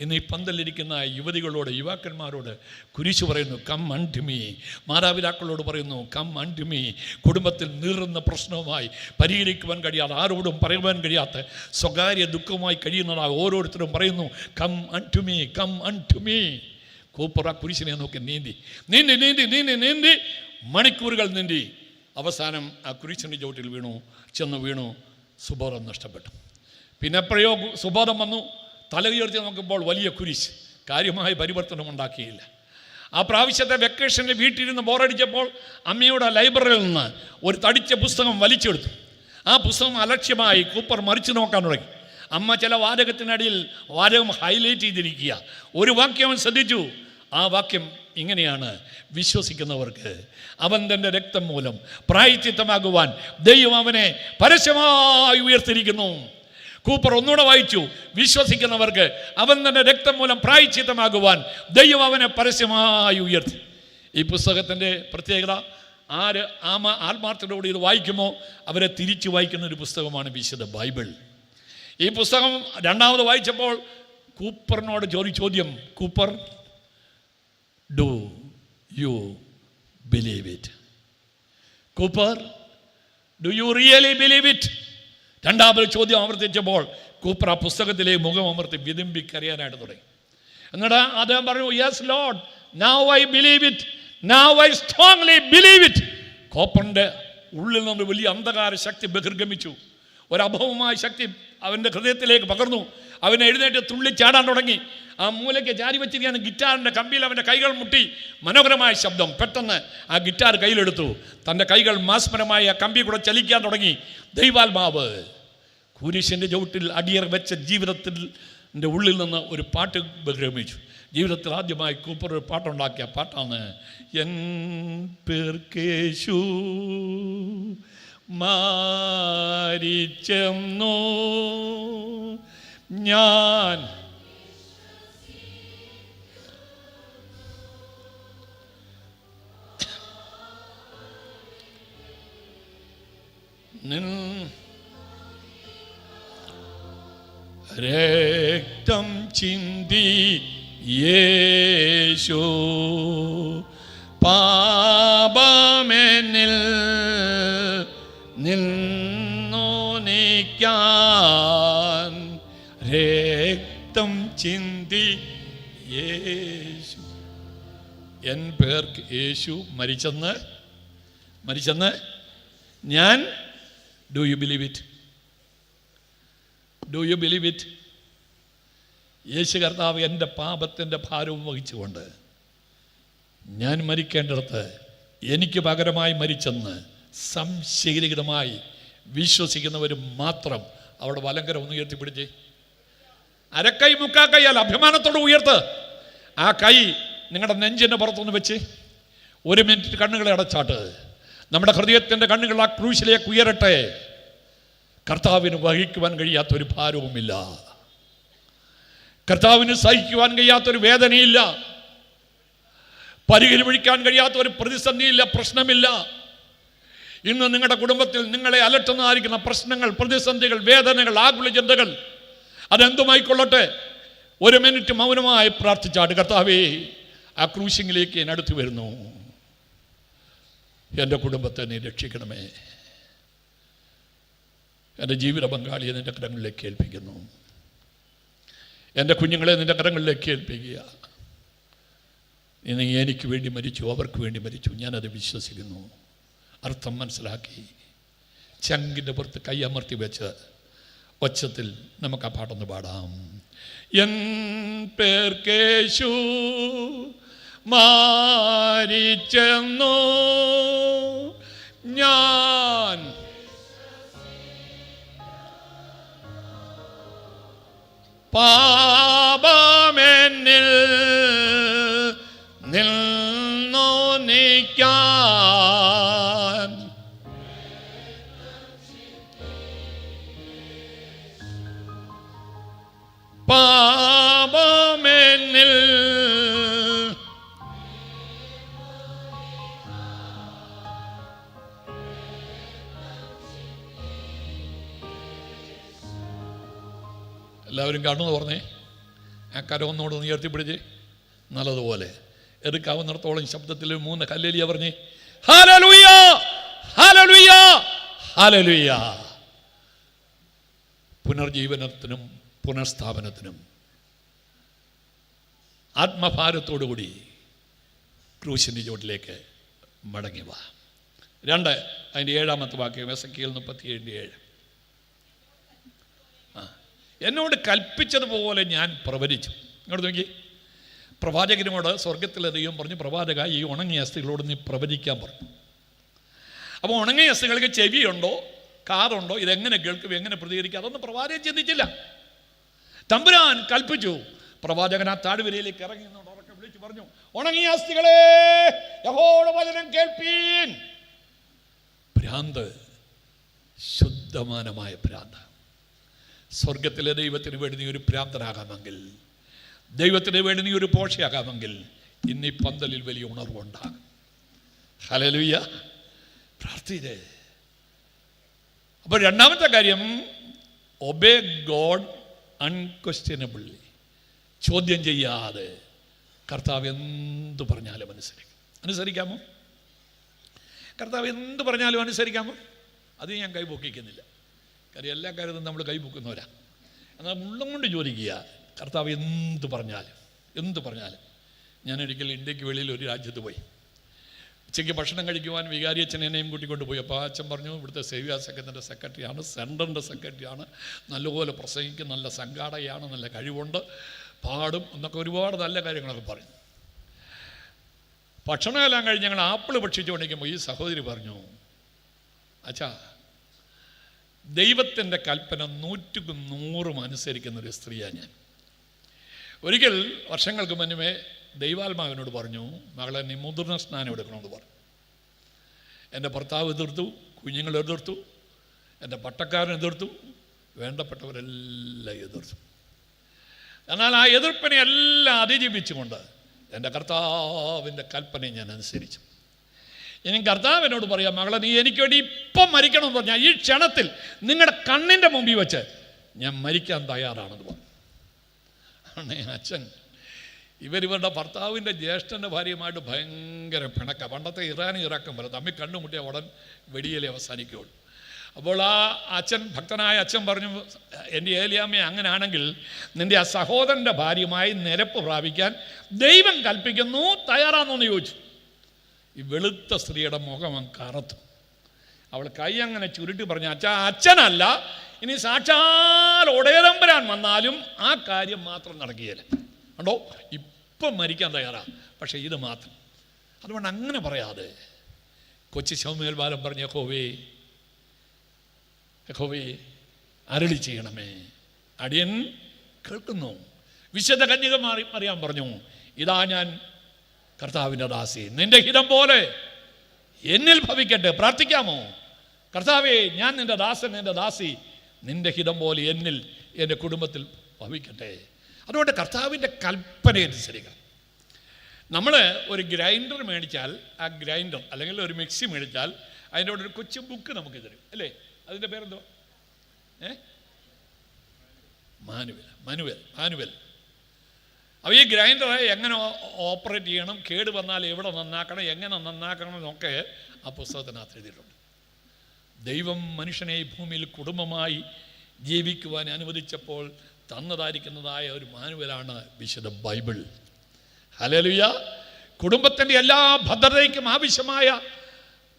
ഇന്ന് ഈ പന്തലിരിക്കുന്ന യുവതികളോട്, യുവാക്കന്മാരോട് കുരിശ് പറയുന്നു, കം അൺടു മീ. മാതാപിതാക്കളോട് പറയുന്നു, കം അൺടു മീ. കുടുംബത്തിൽ നീറുന്ന പ്രശ്നവുമായി പരിഹരിക്കുവാൻ കഴിയാതെ, ആരോടും പറയുവാൻ കഴിയാത്ത സ്വകാര്യ ദുഃഖവുമായി കഴിയുന്നതായി ഓരോരുത്തരും പറയുന്നു, come unto me, come unto me. Cooper ആ കുരിശിനെ നോക്കി നീന്തി നീന്തി നീന്തി നീന്തി നീന്തി മണിക്കൂറുകൾ നീന്തി അവസാനം ആ കുരിശിൻ്റെ ചുവട്ടിൽ ചെന്ന് വീണു. സുബോധം നഷ്ടപ്പെട്ടു. പിന്നെ എപ്പോഴോ സുബോധം വന്നു. തല ഉയർത്തി നോക്കുമ്പോൾ വലിയ കുരിശ്. കാര്യമായ പരിവർത്തനം ഉണ്ടാക്കിയില്ല. ആ പ്രാവശ്യത്തെ വെക്കേഷനിൽ വീട്ടിലിരുന്ന് ബോറടിച്ചപ്പോൾ അമ്മയുടെ ലൈബ്രറിയിൽ നിന്ന് ഒരു തടിച്ച പുസ്തകം വലിച്ചെടുത്തു. ആ പുസ്തകം അലക്ഷ്യമായി കൂപ്പർ മറിച്ചു നോക്കാൻ തുടങ്ങി. അമ്മ ചില വാചകത്തിനടിയിൽ വാചകം ഹൈലൈറ്റ് ചെയ്തിരിക്കുക. ഒരു വാക്യം അവൻ ശ്രദ്ധിച്ചു. ആ വാക്യം ഇങ്ങനെയാണ്: വിശ്വസിക്കുന്നവർക്ക് അവൻ തൻ്റെ രക്തം മൂലം പ്രായശ്ചിത്തമാകുവാൻ ദൈവം അവനെ പരസ്യമായി ഉയർത്തിയിരിക്കുന്നു. കൂപ്പർ ഒന്നുകൂടെ വായിച്ചു: വിശ്വസിക്കുന്നവർക്ക് അവൻ തൻ്റെ രക്തം മൂലം പ്രായശ്ചിത്തമാകുവാൻ ദൈവം അവനെ പരസ്യമായി ഉയർത്തി. ഈ പുസ്തകത്തിൻ്റെ പ്രത്യേകത, ആത്മാർത്ഥതയോടെ ഇത് വായിക്കുമോ അവരെ തിരിച്ചു വായിക്കുന്ന ഒരു പുസ്തകമാണ് വിശുദ്ധ ബൈബിൾ. ഈ പുസ്തകം രണ്ടാമത് വായിച്ചപ്പോൾ കൂപ്പറിനോട് ചോദ്യം, Cooper, do you believe it? Cooper, do you really believe it? രണ്ടാമത് ചോദ്യം ആവർത്തിച്ചപ്പോൾ കൂപ്പർ ആ പുസ്തകത്തിലെ മുഖം അമർത്തി വിതുമ്പിക്കറിയാനായിട്ട് തുടങ്ങി. എന്നിട്ട് അദ്ദേഹം പറഞ്ഞു, yes Lord, now I believe it, now I strongly believe it. കൂപ്പറിൻ്റെ ഉള്ളിൽ നിന്ന് വലിയ അന്ധകാര ശക്തി ബഹിർഗമിച്ചു. ഒരഭവമായ ശക്തി അവൻ്റെ ഹൃദയത്തിലേക്ക് പകർന്നു. അവനെ എഴുന്നേറ്റ് തുള്ളിച്ചാടാൻ തുടങ്ങി. ആ മൂലയ്ക്ക് ചാരി വെച്ചിരിക്കുന്ന ഗിറ്റാറിൻ്റെ കമ്പിയിൽ അവൻ്റെ കൈകൾ മുട്ടി. മനോഹരമായ ശബ്ദം. പെട്ടെന്ന് ആ ഗിറ്റാർ കയ്യിലെടുത്തു. തൻ്റെ കൈകൾ മാസ്മരമായി ആ കമ്പി കൂടെ ചലിക്കാൻ തുടങ്ങി. ദൈവാത്മാവ് കുരിശിൻ്റെ ചുവട്ടിൽ അടിയർ വെച്ച ജീവിതത്തിൻ്റെ ഉള്ളിൽ നിന്ന് ഒരു പാട്ട് ബഹിർഗമിച്ചു. ജീവിതത്തിൽ ആദ്യമായി കൂപ്പർ ഒരു പാട്ടുണ്ടാക്കിയ പാട്ടാണ് എൻ പേർക്കേശു മാരിച്ചെന്നു ഞാൻ രക്തം ചിന്തി യേശു പാപമെന്നിൽ നിന്നു നീക്കാൻ രക്തം ചിന്തി യേശു. എൻ പേർക്ക് യേശു മരിച്ചെന്ന് ഞാൻ. Do you believe it? Do you believe it? യേശു കർത്താവ് എൻ്റെ പാപത്തിൻ്റെ ഭാരവും വഹിച്ചുകൊണ്ട് ഞാൻ മരിക്കേണ്ടിടത്ത് എനിക്ക് പകരമായി മരിച്ചെന്ന് സംശയരഹിതമായി വിശ്വസിക്കുന്നവർ മാത്രം അവിടെ വലങ്കര ഒന്ന് ഉയർത്തിപ്പിടിച്ച് അരക്കൈ മുക്കാക്കൈയല്ല, അഭിമാനത്തോട് ഉയർത്ത്. ആ കൈ നിങ്ങളുടെ നെഞ്ചിൻ്റെ പുറത്തൊന്ന് വെച്ച് 1 മിനിറ്റ് കണ്ണുകളെ അടച്ചാട്ട്. നമ്മുടെ ഹൃദയത്തിൻ്റെ കണ്ണുകൾ ആ ക്രൂശിലേക്ക് ഉയരട്ടെ. കർത്താവിന് വഹിക്കുവാൻ കഴിയാത്തൊരു ഭാരവുമില്ല. കർത്താവിന് സഹിക്കുവാൻ കഴിയാത്തൊരു വേദനയില്ല. പരിഹരിക്കാൻ കഴിയാത്ത ഒരു പ്രതിസന്ധിയില്ല, പ്രശ്നമില്ല. ഇന്ന് നിങ്ങളുടെ കുടുംബത്തിൽ നിങ്ങളെ അലട്ടുന്നതായിരിക്കുന്ന പ്രശ്നങ്ങൾ, പ്രതിസന്ധികൾ, വേദനകൾ, ആകുല ചിന്തകൾ, അതെന്തുമായിക്കൊള്ളട്ടെ, ഒരു മിനിറ്റ് മൗനമായി പ്രാർത്ഥിച്ചാട്ട്, കർത്താവേ, ആ ക്രൂശിങ്ങിലേക്ക് ഞാൻ അടുത്തു വരുന്നു. എൻ്റെ കുടുംബത്തെ നീ രക്ഷിക്കണമേ. എൻ്റെ ജീവിത പങ്കാളിയെ നിൻ്റെ കരങ്ങളിലേക്ക് ഏൽപ്പിക്കുന്നു. എൻ്റെ കുഞ്ഞുങ്ങളെ നിൻ്റെ കരങ്ങളിലേക്ക് ഏൽപ്പിക്കുക. നീ എനിക്ക് വേണ്ടി മരിച്ചു, അവർക്ക് വേണ്ടി മരിച്ചു, ഞാനത് വിശ്വസിക്കുന്നു. അർത്ഥം മനസ്സിലാക്കി ചങ്കിൻ്റെ പുറത്ത് കൈയമർത്തി വെച്ച് ഒച്ചത്തിൽ നമുക്ക് ആ പാട്ടൊന്ന് പാടാം. എൻ പേർക്കേശു മാരിച്ചെന്നു ഞാൻ പാപമെന്നിൽ നിന്നു നീക്കാൻ പാപമെന്നിൽ എല്ലാവരും കാണുമെന്ന് പറഞ്ഞേ. ആ കരം ഒന്നുകൂടെ ഉയർത്തിപ്പിടിച്ച് നല്ലതുപോലെ എടുക്കാവുന്നിടത്തോളം ശബ്ദത്തിൽ 3 ഹല്ലേലൂയ പറഞ്ഞേ. ഹല്ലേലൂയ, ഹല്ലേലൂയ, ഹല്ലേലൂയ. പുനർജീവനത്തിനും പുനഃസ്ഥാപനത്തിനും ആത്മഭാരത്തോടുകൂടി ക്രൂശിൻ്റെ ചുവട്ടിലേക്ക് മടങ്ങി വാ. 2 അതിൻ്റെ 7-ാമത്തെ വാക്യം, എസെക്കിയേൽ 37:7. എന്നോട് കൽപ്പിച്ചതുപോലെ ഞാൻ പ്രവചിച്ചു. ഇങ്ങോട്ട് നോക്കി, പ്രവാചകനോട് സ്വർഗത്തിലെ ദൈവം പറഞ്ഞു, പ്രവാചക, ഈ ഉണങ്ങിയ അസ്ഥികളോട് നീ പ്രവചിക്കാൻ പറഞ്ഞു. അപ്പോൾ ഉണങ്ങിയ അസ്ഥികൾക്ക് ചെവിയുണ്ടോ, കാതുണ്ടോ, ഇതെങ്ങനെ കേൾക്കും, എങ്ങനെ പ്രതികരിക്കും, അതൊന്നും പ്രവാചകൻ ചിന്തിച്ചില്ല. തമ്പുരാൻ കൽപ്പിച്ചു. പ്രവാചകൻ ആ താഴ്വരയിലേക്ക് ഇറങ്ങി ഉറക്കെ വിളിച്ചു പറഞ്ഞു, ഉണങ്ങിയ അസ്ഥികളെ യഹോവയുടെ വചനം കേൾപ്പീൻ. ഭ്രാന്ത്, ശുദ്ധമാനമായ ഭ്രാന്ത്. സ്വർഗത്തിലെ ദൈവത്തിന് വേണ്ടി നീ ഒരു ഭ്രാന്തനാകാമെങ്കിൽ, ദൈവത്തിന് വേണ്ടി നീ ഒരു പോഷയാകാമെങ്കിൽ, ഇന്ന് ഈ പന്തലിൽ വലിയ ഉണർവുണ്ടാകും. ഹല്ലേലൂയ. പ്രാർത്ഥിച്ചേ. അപ്പോൾ 2-ാമത്തെ കാര്യം, ഒബേ ഗോഡ് അൺക്വസ്റ്റ്യനബിളി. ചോദ്യം ചെയ്യാതെ കർത്താവ് എന്തു പറഞ്ഞാലും അനുസരിക്കാമോ? കർത്താവ് എന്ത് പറഞ്ഞാലും അനുസരിക്കാമോ? അത് ഞാൻ കൈപൊക്കിക്കുന്നില്ല. കാര്യം എല്ലാ കാര്യത്തിലും നമ്മൾ കൈപൊക്കുന്നവരാ. എന്നാൽ ഉള്ളം കൊണ്ട് ചോദിക്കുക, കർത്താവ് എന്ത് പറഞ്ഞാലും. ഞാനൊരിക്കൽ ഇന്ത്യക്ക് വെളിയിൽ ഒരു രാജ്യത്ത് പോയി. ഉച്ചയ്ക്ക് ഭക്ഷണം കഴിക്കുവാൻ വികാരി അച്ഛൻ എന്നെയും കൂട്ടിക്കൊണ്ട് പോയി. അപ്പോൾ അച്ഛൻ പറഞ്ഞു, ഇവിടുത്തെ സേവ്യ സംഘത്തിൻ്റെ സെക്രട്ടറിയാണ്, സെൻറ്ററിൻ്റെ സെക്രട്ടറിയാണ്, നല്ലപോലെ പ്രസംഗിക്കും, നല്ല സംഘാടകയാണ്, നല്ല കഴിവുണ്ട്, പാടും എന്നൊക്കെ ഒരുപാട് നല്ല കാര്യങ്ങളൊക്കെ പറഞ്ഞു. ഭക്ഷണമെല്ലാം കഴിഞ്ഞ് ഞങ്ങൾ ആപ്പിൾ ഭക്ഷിച്ചുകൊണ്ടിരിക്കുമ്പോൾ ഈ സഹോദരി പറഞ്ഞു, അച്ഛാ, ദൈവത്തിൻ്റെ കൽപ്പന 100% അനുസരിക്കുന്നൊരു സ്ത്രീയാണ് ഞാൻ. ഒരിക്കൽ വർഷങ്ങൾക്ക് മുന്നേ ദൈവാത്മാവിനോട് പറഞ്ഞു, മകളെ നീ മുതിർന്ന സ്നാനം എടുക്കണമെന്ന് പറഞ്ഞു. എൻ്റെ ഭർത്താവ് എതിർത്തു, കുഞ്ഞുങ്ങൾ എതിർത്തു, എൻ്റെ പട്ടക്കാരൻ എതിർത്തു, വേണ്ടപ്പെട്ടവരെല്ലാം എതിർത്തു. എന്നാൽ ആ എതിർപ്പിനെ എല്ലാം അതിജീവിച്ചുകൊണ്ട് എൻ്റെ കർത്താവിൻ്റെ കൽപ്പനയെ ഞാൻ അനുസരിച്ചു. ഇനി കർത്താവിനോട് പറയാം, മകളെ നീ എനിക്ക് വേണ്ടി ഇപ്പം മരിക്കണമെന്ന് പറഞ്ഞാൽ ഈ ക്ഷണത്തിൽ നിങ്ങളുടെ കണ്ണിൻ്റെ മുമ്പിൽ വെച്ച് ഞാൻ മരിക്കാൻ തയ്യാറാണെന്ന് പറഞ്ഞു. ആണേ അച്ഛൻ ഇവരുടെ ഭർത്താവിൻ്റെ ജ്യേഷ്ഠൻ്റെ ഭാര്യയുമായിട്ട് ഭയങ്കര പിണക്ക. പണ്ടത്തെ ഇറാനും ഇറാഖും പോലെ തമ്മിൽ കണ്ടുമുട്ടിയ ഉടൻ വെടിയേലേ അവസാനിക്കുകയുള്ളൂ. അപ്പോൾ ആ അച്ഛൻ, ഭക്തനായ അച്ഛൻ പറഞ്ഞു, എൻ്റെ ഏലിയാമ്മ, അങ്ങനെയാണെങ്കിൽ നിൻ്റെ ആ സഹോദരൻ്റെ ഭാര്യയുമായി നിരപ്പ് പ്രാപിക്കാൻ ദൈവം കൽപ്പിക്കുന്നു, തയ്യാറാണെന്ന് ചോദിച്ചു. ഈ വെളുത്ത സ്ത്രീയുടെ മുഖം കറുത്തു. അവൾ കൈ അങ്ങനെ ചുരുട്ടി പറഞ്ഞു, അച്ഛനല്ല, ഇനി സാക്ഷാൽ ഒടയതമ്പുരാൻ വന്നാലും ആ കാര്യം മാത്രം നടക്കുകയില്ല. കണ്ടോ, ഇപ്പം മരിക്കാൻ തയ്യാറാണ്, പക്ഷേ ഇത് മാത്രം. അതുകൊണ്ട് അങ്ങനെ പറയാതെ കൊച്ചി ശൗമേൽ ബാലം പറഞ്ഞ, യഹോവേ അരുളി ചെയ്യണമേ, അടിയൻ കേൾക്കുന്നു. വിശുദ്ധ കന്യക മറിയാൻ പറഞ്ഞു, ഇതാ ഞാൻ കർത്താവിൻ്റെ ദാസി, നിന്റെ ഹിതം പോലെ എന്നിൽ ഭവിക്കട്ടെ. പ്രാർത്ഥിക്കാമോ? കർത്താവേ, ഞാൻ നിന്റെ ദാസൻ, നിന്റെ ദാസി, നിൻ്റെ ഹിതം പോലെ എന്നിൽ എൻ്റെ കുടുംബത്തിൽ ഭവിക്കട്ടെ. അതുകൊണ്ട് കർത്താവിൻ്റെ കൽപ്പന അനുസരിക്കുക. നമ്മൾ ഒരു ഗ്രൈൻഡർ മേടിച്ചാൽ ആ ഗ്രൈൻഡർ അല്ലെങ്കിൽ ഒരു മിക്സി മേടിച്ചാൽ അതിൻ്റെ കൂടെ ഒരു കൊച്ചു ബുക്ക് നമുക്ക് തരും അല്ലേ? അതിൻ്റെ പേരെന്തോ? മാനുവൽ. അപ്പോൾ ഈ ഗ്രൈൻഡറെ എങ്ങനെ ഓപ്പറേറ്റ് ചെയ്യണം, കേട് വന്നാൽ എവിടെ നന്നാക്കണം, എങ്ങനെ നന്നാക്കണം എന്നൊക്കെ ആ പുസ്തകത്തിനകത്ത് എഴുതിയിട്ടുണ്ട്. ദൈവം മനുഷ്യനെ ഈ ഭൂമിയിൽ കുടുംബമായി ജീവിക്കുവാൻ അനുവദിച്ചപ്പോൾ തന്നതായിരിക്കുന്നതായ ഒരു മാനുവലാണ് വിശുദ്ധ ബൈബിൾ. ഹല്ലേലൂയ. കുടുംബത്തിൻ്റെ എല്ലാ ഭദ്രതയ്ക്കും ആവശ്യമായ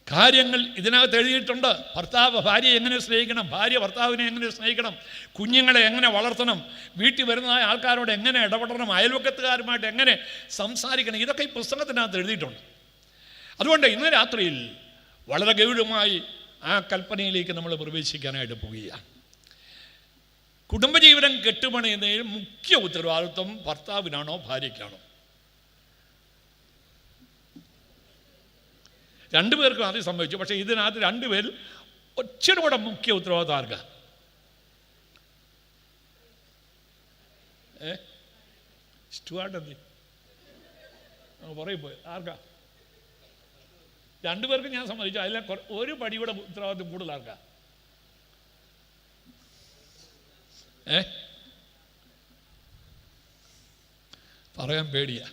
കാര്യങ്ങൾ ഇതിനകത്ത് എഴുതിയിട്ടുണ്ട്. ഭർത്താവ് ഭാര്യയെ എങ്ങനെ സ്നേഹിക്കണം, ഭാര്യ ഭർത്താവിനെ എങ്ങനെ സ്നേഹിക്കണം, കുഞ്ഞുങ്ങളെ എങ്ങനെ വളർത്തണം, വീട്ടിൽ വരുന്നതായ ആൾക്കാരോട് എങ്ങനെ ഇടപെടണം, അയൽവക്കത്തുകാരുമായിട്ട് എങ്ങനെ സംസാരിക്കണം, ഇതൊക്കെ ഈ പുസ്തകത്തിനകത്ത് എഴുതിയിട്ടുണ്ട്. അതുകൊണ്ട് ഇന്ന് രാത്രിയിൽ വളരെ ഗൗരവമായി ആ കൽപ്പനയിലേക്ക് നമ്മൾ പ്രവേശിക്കാനായിട്ട് പോവുകയാണ്. കുടുംബജീവിതം കെട്ടുപണിയുന്നതിൽ മുഖ്യ ഉത്തരവാദിത്വം ഭർത്താവിനാണോ ഭാര്യയ്ക്കാണോ? രണ്ടുപേർക്കും ആദ്യം സംഭവിച്ചു. പക്ഷേ ഇതിനകത്ത് രണ്ടുപേരിൽ ഒച്ചിരി കൂടെ മുഖ്യ ഉത്തരവാദിത്വം ആർക്കാ? സ്റ്റുവാർട്ടല്ലേ പറയും പോയി ആർക്കാ? രണ്ടുപേർക്കും ഞാൻ സമ്മതിച്ചു. അതിലെ ഒരു പടിയുടെ ഉത്തരവാദിത്വം കൂടുതൽ ആർക്കാ? പറയാൻ പേടിയാ.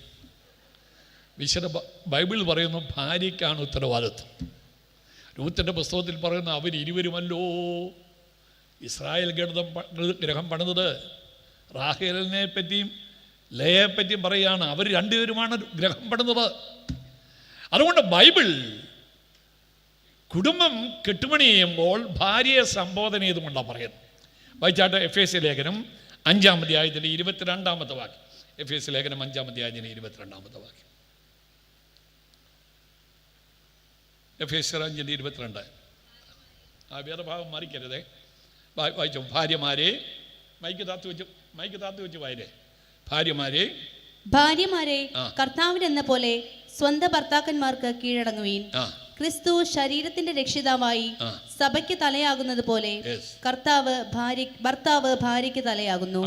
വിശുദ്ധ ബൈബിൾ പറയുന്നു ഭാര്യയ്ക്കാണ് ഉത്തരവാദിത്വം. രൂത്തിന്റെ പുസ്തകത്തിൽ പറയുന്ന അവർ ഇരുവരുമല്ലോ ഇസ്രായേൽ ഗ്രഹം പണിതത്. റാഹേലിനെ പറ്റിയും ലയയെ പറ്റിയും പറയുകയാണ്. അവർ രണ്ടുപേരുമാണ് ഗ്രഹം പണിതത്. അതുകൊണ്ട് ബൈബിൾ കുടുംബം കെട്ടുപണി ചെയ്യുമ്പോൾ ഭാര്യയെ സംബോധന ചെയ്തുകൊണ്ടാണ് പറയുന്നത്. വായിച്ചാട്ട് എഫേസ്യ ലേഖനം 5-ാം അധ്യായത്തിൻ്റെ 22-ാമത്തെ വാക്യം. എഫേസ്യ ലേഖനം 5-ാം അധ്യായത്തിൻ്റെ 22-ാമത്തെ വാക്യം. എഫേസ്യർ 5:22. ആ വേദഭാഗം മറിക്കരുതേ. വായിച്ചോ. ഭാര്യമാരെ മൈക്ക് താത്തു വെച്ച് വായരേ. ഭാര്യമാരെ കർത്താവിനെന്ന പോലെ സ്വന്തം ഭർത്താക്കന്മാർക്ക് കീഴടങ്ങുവീൻ. ക്രിസ്തു ശരീരത്തിന്റെ രക്ഷിതാവായി സഭയ്ക്ക് തലയാകുന്നത് പോലെ ഭർത്താവ് ഭാര്യയ്ക്ക് തലയാകുന്നു.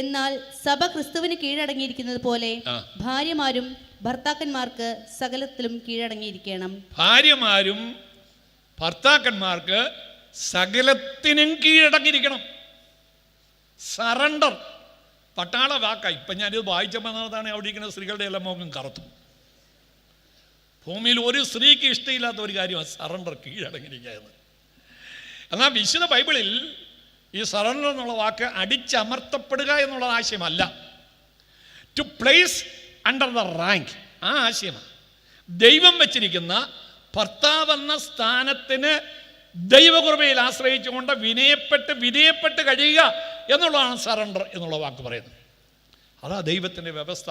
എന്നാൽ സഭ ക്രിസ്തുവിന് കീഴടങ്ങിയിരിക്കുന്നത് പോലെ ഭാര്യമാരും ഭർത്താക്കന്മാർക്ക് സകലത്തിലും കീഴടങ്ങിയിരിക്കണം. ഭാര്യമാരും ഭർത്താക്കന്മാർക്ക് സകലത്തിനും കീഴടങ്ങിയിരിക്കണം. സറണ്ടർ പട്ടാള വാക്ക. ഇപ്പം ഞാനിത് വായിച്ചതാണ് അവിടെ ഇരിക്കുന്ന സ്ത്രീകളുടെ എല്ലാം മുഖം കറുത്തു. ഭൂമിയിൽ ഒരു സ്ത്രീക്ക് ഇഷ്ടമില്ലാത്ത ഒരു കാര്യമാണ് സറണ്ടർ, കീഴടങ്ങിയിരിക്കുക എന്ന്. എന്നാൽ വിശുദ്ധ ബൈബിളിൽ ഈ സറണ്ടർ എന്നുള്ള വാക്ക് അടിച്ചമർത്തപ്പെടുക എന്നുള്ള ആശയമല്ല. To place under the rank, ആ ആശയമാണ്. ദൈവം വെച്ചിരിക്കുന്ന ഭർത്താവെന്ന സ്ഥാനത്തിന് ദൈവകൃപയിൽ ആശ്രയിച്ചുകൊണ്ട് വിധേയപ്പെട്ട് കഴിയുക എന്നുള്ളതാണ് സറണ്ടർ എന്നുള്ള വാക്ക് പറയുന്നത്. അതാ ദൈവത്തിൻ്റെ വ്യവസ്ഥ.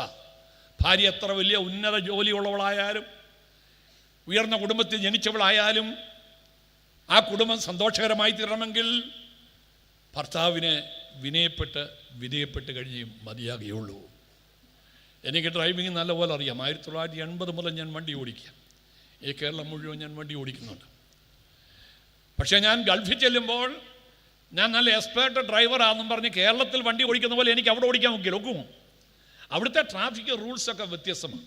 ഭാര്യ എത്ര വലിയ ഉന്നത ജോലിയുള്ളവളായാലും ഉയർന്ന കുടുംബത്തിൽ ജനിച്ചവളായാലും ആ കുടുംബം സന്തോഷകരമായി തീരണമെങ്കിൽ ഭർത്താവിന് വിധേയപ്പെട്ട് കഴിഞ്ഞ് മതിയാകുകയുള്ളൂ. എനിക്ക് ഡ്രൈവിംഗ് നല്ലപോലെ അറിയാം. 1980 മുതൽ ഞാൻ വണ്ടി ഓടിക്കുക. ഈ കേരളം മുഴുവൻ ഞാൻ വണ്ടി ഓടിക്കുന്നുണ്ട്. പക്ഷേ ഞാൻ ഗൾഫിൽ ചെല്ലുമ്പോൾ ഞാൻ നല്ല എക്സ്പേർട്ട് ഡ്രൈവറാണെന്നും പറഞ്ഞ് കേരളത്തിൽ വണ്ടി ഓടിക്കുന്ന പോലെ എനിക്ക് അവിടെ ഓടിക്കാൻ ഒക്കുമോ? അവിടുത്തെ ട്രാഫിക് റൂൾസൊക്കെ വ്യത്യസ്തമാണ്.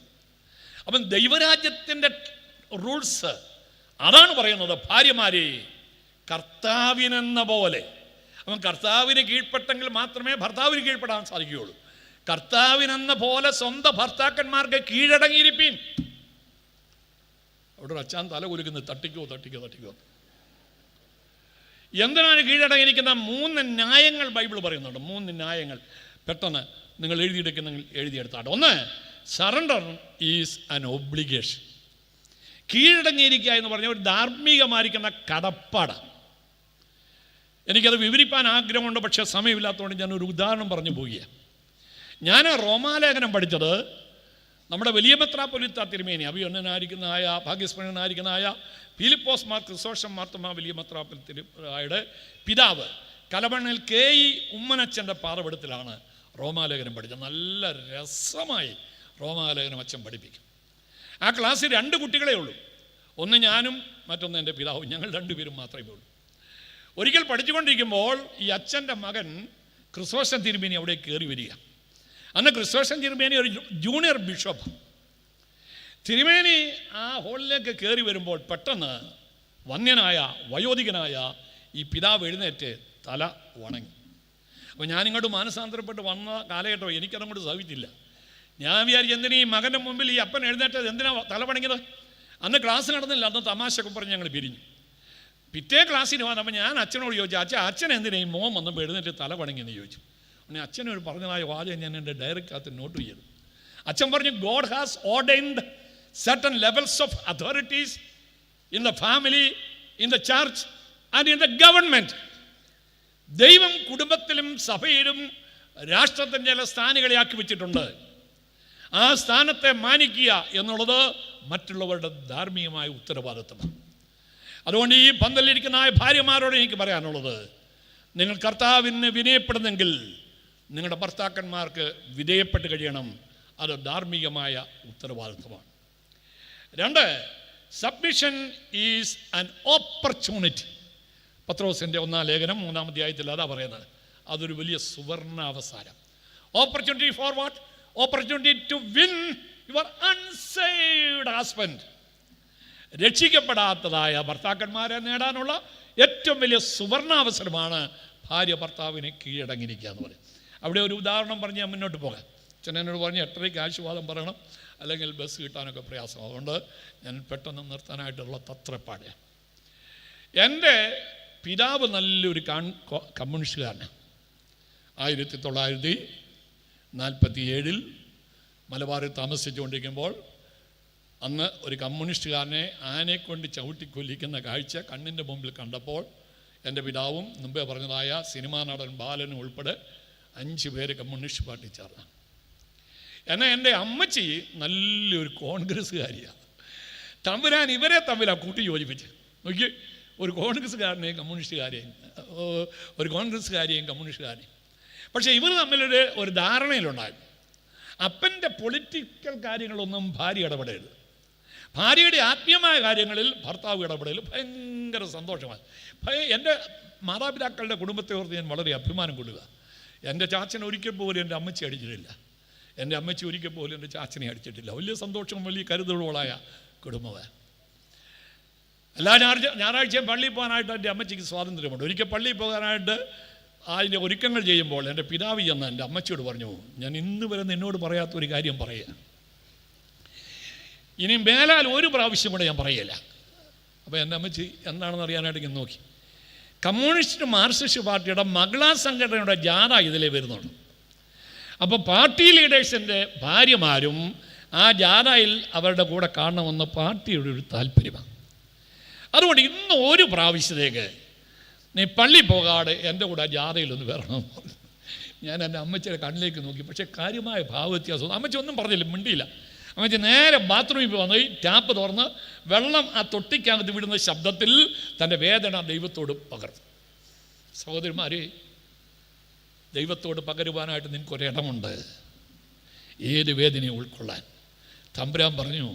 അപ്പം ദൈവരാജ്യത്തിൻ്റെ റൂൾസ് അതാണ് പറയുന്നത്. ഭാര്യമാരെ കർത്താവിനെന്ന പോലെ. അപ്പം കർത്താവിന് കീഴ്പ്പെട്ടെങ്കിൽ മാത്രമേ ഭർത്താവിന് കീഴ്പ്പെടാൻ സാധിക്കുകയുള്ളൂ. കർത്താവിനെന്ന പോലെ സ്വന്തം ഭർത്താക്കന്മാർക്ക് കീഴടങ്ങിയിരിപ്പീൻ. അവിടെ ഒരു അച്ഛൻ തല കുലുക്കുന്നത് തട്ടിക്കോ. എന്തിനാണ് കീഴടങ്ങിയിരിക്കുന്ന? 3 ന്യായങ്ങൾ ബൈബിൾ പറയുന്നുണ്ട്. 3 ന്യായങ്ങൾ പെട്ടെന്ന് നിങ്ങൾ എഴുതിയെടുത്താണ്. ഒന്ന്, സറണ്ടർ ഈസ് ആൻ ഒബ്ലിഗേഷൻ. കീഴടങ്ങിയിരിക്കുക എന്ന് പറഞ്ഞാൽ ഒരു ധാർമ്മികമായിരിക്കുന്ന കടപ്പാടാണ്. എനിക്കത് വിവരിപ്പാൻ ആഗ്രഹമുണ്ട്, പക്ഷേ സമയമില്ലാത്തതുകൊണ്ട് ഞാനൊരു ഉദാഹരണം പറഞ്ഞു പോവുകയാണ്. ഞാൻ റോമാലേഖനം പഠിച്ചത് നമ്മുടെ വലിയ മെത്രാപ്പൊലീത്ത തിരുമേനി അഭിയന്നനായിരിക്കുന്നതായ ഭാഗ്യസ്മരണനായിരിക്കുന്നതായ ഫിലിപ്പോസ് മാർ ക്രിസോസ്റ്റം മാർത്തോമാ വലിയ മെത്രാപ്പൊലീത്തയുടെ പിതാവ് കലമണ്ണിൽ KE ഉമ്മനച്ഛൻ്റെ പാറവെടുത്തിലാണ് റോമാലേഖനം പഠിച്ചത്. നല്ല രസമായി റോമാലേഖനം അച്ഛൻ പഠിപ്പിക്കും. ആ ക്ലാസ്സിൽ 2 കുട്ടികളേ ഉള്ളൂ. ഒന്ന് ഞാനും മറ്റൊന്ന് എൻ്റെ പിതാവും. ഞങ്ങൾ 2 പേരും മാത്രമേ ഉള്ളൂ. ഒരിക്കൽ പഠിച്ചുകൊണ്ടിരിക്കുമ്പോൾ ഈ അച്ഛൻ്റെ മകൻ ക്രിസോസ്റ്റം തിരുമേനി അവിടെ കയറി വരിക. അന്ന് ക്രിസോസ്റ്റം തിരുമേനി ഒരു ജൂനിയർ ബിഷപ്പ്. തിരുമേനി ആ ഹോളിലേക്ക് കയറി വരുമ്പോൾ പെട്ടെന്ന് വന്യനായ വയോധികനായ ഈ പിതാവ് എഴുന്നേറ്റ് തല വണങ്ങി. അപ്പോൾ ഞാനിങ്ങോട്ട് മാനസാന്തരപ്പെട്ട് വന്ന കാലഘട്ടം എനിക്കതങ്ങോട്ട് സഹിച്ചില്ല. ഞാൻ വിചാരിച്ചു, എന്തിനാ ഈ മകൻ്റെ മുമ്പിൽ ഈ അപ്പൻ എഴുന്നേറ്റത്, എന്തിനാ തല വണങ്ങിയത്? അന്ന് ക്ലാസ് നടന്നില്ല, അന്ന് തമാശയൊക്കെ പറഞ്ഞ് ഞങ്ങൾ പിരിഞ്ഞു. പിറ്റേ ക്ലാസ്സിന് വന്നപ്പോൾ ഞാൻ അച്ഛനോട് ചോദിച്ചു, അച്ഛൻ എന്തിനാ ഈ മോൻ വന്നപ്പോൾ എഴുന്നേറ്റ് തല വണങ്ങിയെന്ന് ചോദിച്ചു. ഉടനെ അച്ഛനൊരു പറഞ്ഞതായ വാചകം ഞാൻ എൻ്റെ ഡയറിക്കകത്ത് നോട്ട് ചെയ്തു. അച്ഛൻ പറഞ്ഞു, God has ordained certain levels of authorities in the family, in the church and in the government. ദൈവം കുടുംബത്തിലും സഭയിലും രാഷ്ട്രത്തിൻ്റെ ചില സ്ഥാനികളെ ആക്കി വെച്ചിട്ടുണ്ട്. ആ സ്ഥാനത്തെ മാനിക്കുക എന്നുള്ളത് മറ്റുള്ളവരുടെ ധാർമ്മികമായ ഉത്തരവാദിത്വമാണ്. അതുകൊണ്ട് ഈ പന്തലിരിക്കുന്ന ഭാര്യമാരോട് എനിക്ക് പറയാനുള്ളത്, നിങ്ങൾ കർത്താവിന് വിനയപ്പെടുന്നെങ്കിൽ നിങ്ങളുടെ ഭർത്താക്കന്മാർക്ക് വിധേയപ്പെട്ട് കഴിയണം. അത് ധാർമ്മികമായ ഉത്തരവാദിത്വമാണ്. 2, സബ്മിഷൻ ഈസ് ആൻ ഓപ്പർച്യൂണിറ്റി. പത്രോസിൻ്റെ 1-ാം ലേഖനം 3-ാം അധ്യായത്തിൽ അതാ പറയുന്നത്. അതൊരു വലിയ സുവർണാവസരം. Opportunity for what? Opportunity to win your unsaved husband. രക്ഷിക്കപ്പെടാത്തതായ ഭർത്താക്കന്മാരെ നേടാനുള്ള ഏറ്റവും വലിയ സുവർണാവസരമാണ് ഭാര്യ ഭർത്താവിനെ കീഴടങ്ങിയിരിക്കുക എന്ന് പറയും. അവിടെ ഒരു ഉദാഹരണം പറഞ്ഞ് ഞാൻ മുന്നോട്ട് പോകാം. അച്ഛനോട് പറഞ്ഞ് 8:30 ആശീർവാദം പറയണം, അല്ലെങ്കിൽ ബസ് കിട്ടാനൊക്കെ പ്രയാസം. അതുകൊണ്ട് ഞാൻ പെട്ടെന്ന് നിർത്താനായിട്ടുള്ള തത്രപ്പാട്. എൻ്റെ പിതാവ് നല്ലൊരു കമ്മ്യൂണിസ്റ്റുകാരനാണ്. 1947 മലബാറിൽ താമസിച്ചുകൊണ്ടിരിക്കുമ്പോൾ അന്ന് ഒരു കമ്മ്യൂണിസ്റ്റുകാരനെ ആനയെക്കൊണ്ട് ചവിട്ടിക്കൊല്ലിക്കുന്ന കാഴ്ച കണ്ണിൻ്റെ മുമ്പിൽ കണ്ടപ്പോൾ എൻ്റെ പിതാവും മുമ്പേ പറഞ്ഞതായ സിനിമാ നടൻ ബാലനും ഉൾപ്പെടെ 5 പേര് കമ്മ്യൂണിസ്റ്റ് പാർട്ടി ചേർന്ന. എന്നാൽ എൻ്റെ അമ്മച്ചി നല്ലൊരു കോൺഗ്രസ്സുകാരിയാണ്. തമ്പുരാൻ ഇവരെ തമ്മിലാണ് കൂട്ടി യോജിപ്പിച്ച് നോക്കി. ഒരു കോൺഗ്രസ്സുകാരനെയും കമ്മ്യൂണിസ്റ്റുകാരെയും, ഒരു കോൺഗ്രസ്സുകാരെയും കമ്മ്യൂണിസ്റ്റുകാരെയും. പക്ഷേ ഇവർ തമ്മിലൊരു ധാരണയിലുണ്ടായിരുന്നു. അപ്പൻ്റെ പൊളിറ്റിക്കൽ കാര്യങ്ങളൊന്നും ഭാര്യ ഇടപെടരുത്. ഭാര്യയുടെ ആത്മീയമായ കാര്യങ്ങളിൽ ഭർത്താവ് ഇടപെടൽ ഭയങ്കര സന്തോഷമാണ്. എൻ്റെ മാതാപിതാക്കളുടെ കുടുംബത്തെ ഓർത്ത് ഞാൻ വളരെ അഭിമാനം കൊള്ളുക. എൻ്റെ ചാച്ചൻ ഒരിക്കൽ പോലും എൻ്റെ അമ്മച്ചി അടിച്ചിട്ടില്ല. എൻ്റെ അമ്മച്ചി ഒരിക്കൽ പോലും എൻ്റെ ചാച്ചനെ അടിച്ചിട്ടില്ല. വലിയ സന്തോഷവും വലിയ കരുതലുകളായ കുടുംബമാണ്. എല്ലാ ഞായറാഴ്ചയും പള്ളിയിൽ പോകാനായിട്ട് എൻ്റെ അമ്മച്ചിക്ക് സ്വാതന്ത്ര്യമുണ്ട്. ഒരിക്കൽ പള്ളിയിൽ പോകാനായിട്ട് അതിൻ്റെ ഒരുക്കങ്ങൾ ചെയ്യുമ്പോൾ എൻ്റെ പിതാവ് ചെന്ന് എൻ്റെ അമ്മച്ചിയോട് പറഞ്ഞു, ഞാൻ ഇന്ന് വരെ നിന്നോട് പറയാത്തൊരു കാര്യം പറയുക, ഇനി മേലാൽ ഒരു പ്രാവശ്യം കൂടെ ഞാൻ പറയില്ല. അപ്പോൾ എൻ്റെ അമ്മച്ചി എന്താണെന്ന് അറിയാനായിട്ട് ഇങ്ങനെ നോക്കി. കമ്മ്യൂണിസ്റ്റ് മാർക്സിസ്റ്റ് പാർട്ടിയുടെ മഹിളാ സംഘടനയുടെ ജാഥ ഇതിലേ വരുന്നുണ്ട്. അപ്പോൾ പാർട്ടി ലീഡേഴ്സിൻ്റെ ഭാര്യമാരും ആ ജാഥയിൽ അവരുടെ കൂടെ കാണണമെന്ന് പാർട്ടിയുടെ ഒരു താല്പര്യമാണ്. അതുകൊണ്ട് ഇന്ന് ഒരു പ്രാവശ്യത്തേക്ക് നീ പള്ളി പോകാതെ എൻ്റെ കൂടെ ആ ജാഥയിലൊന്ന് വരണമെന്ന് പറഞ്ഞു. ഞാൻ എൻ്റെ അമ്മച്ചിയുടെ കണ്ണിലേക്ക് നോക്കി. പക്ഷേ കാര്യമായ ഭാവവ്യത്യാസം. അമ്മച്ചി ഒന്നും പറഞ്ഞില്ല, മിണ്ടിയില്ല. അമ്മച്ചി നേരെ ബാത്റൂമിൽ വന്ന് ടാപ്പ് തുറന്ന് വെള്ളം ആ തൊട്ടിക്കകത്ത് വിടുന്ന ശബ്ദത്തിൽ തൻ്റെ വേദന ദൈവത്തോട് പകർന്നു. സഹോദരന്മാരെ, ദൈവത്തോട് പകരുവാനായിട്ട് നിനക്കൊരിടമുണ്ട്, ഏത് വേദനയും ഉൾക്കൊള്ളാൻ. തമ്പുരാൻ പറഞ്ഞു,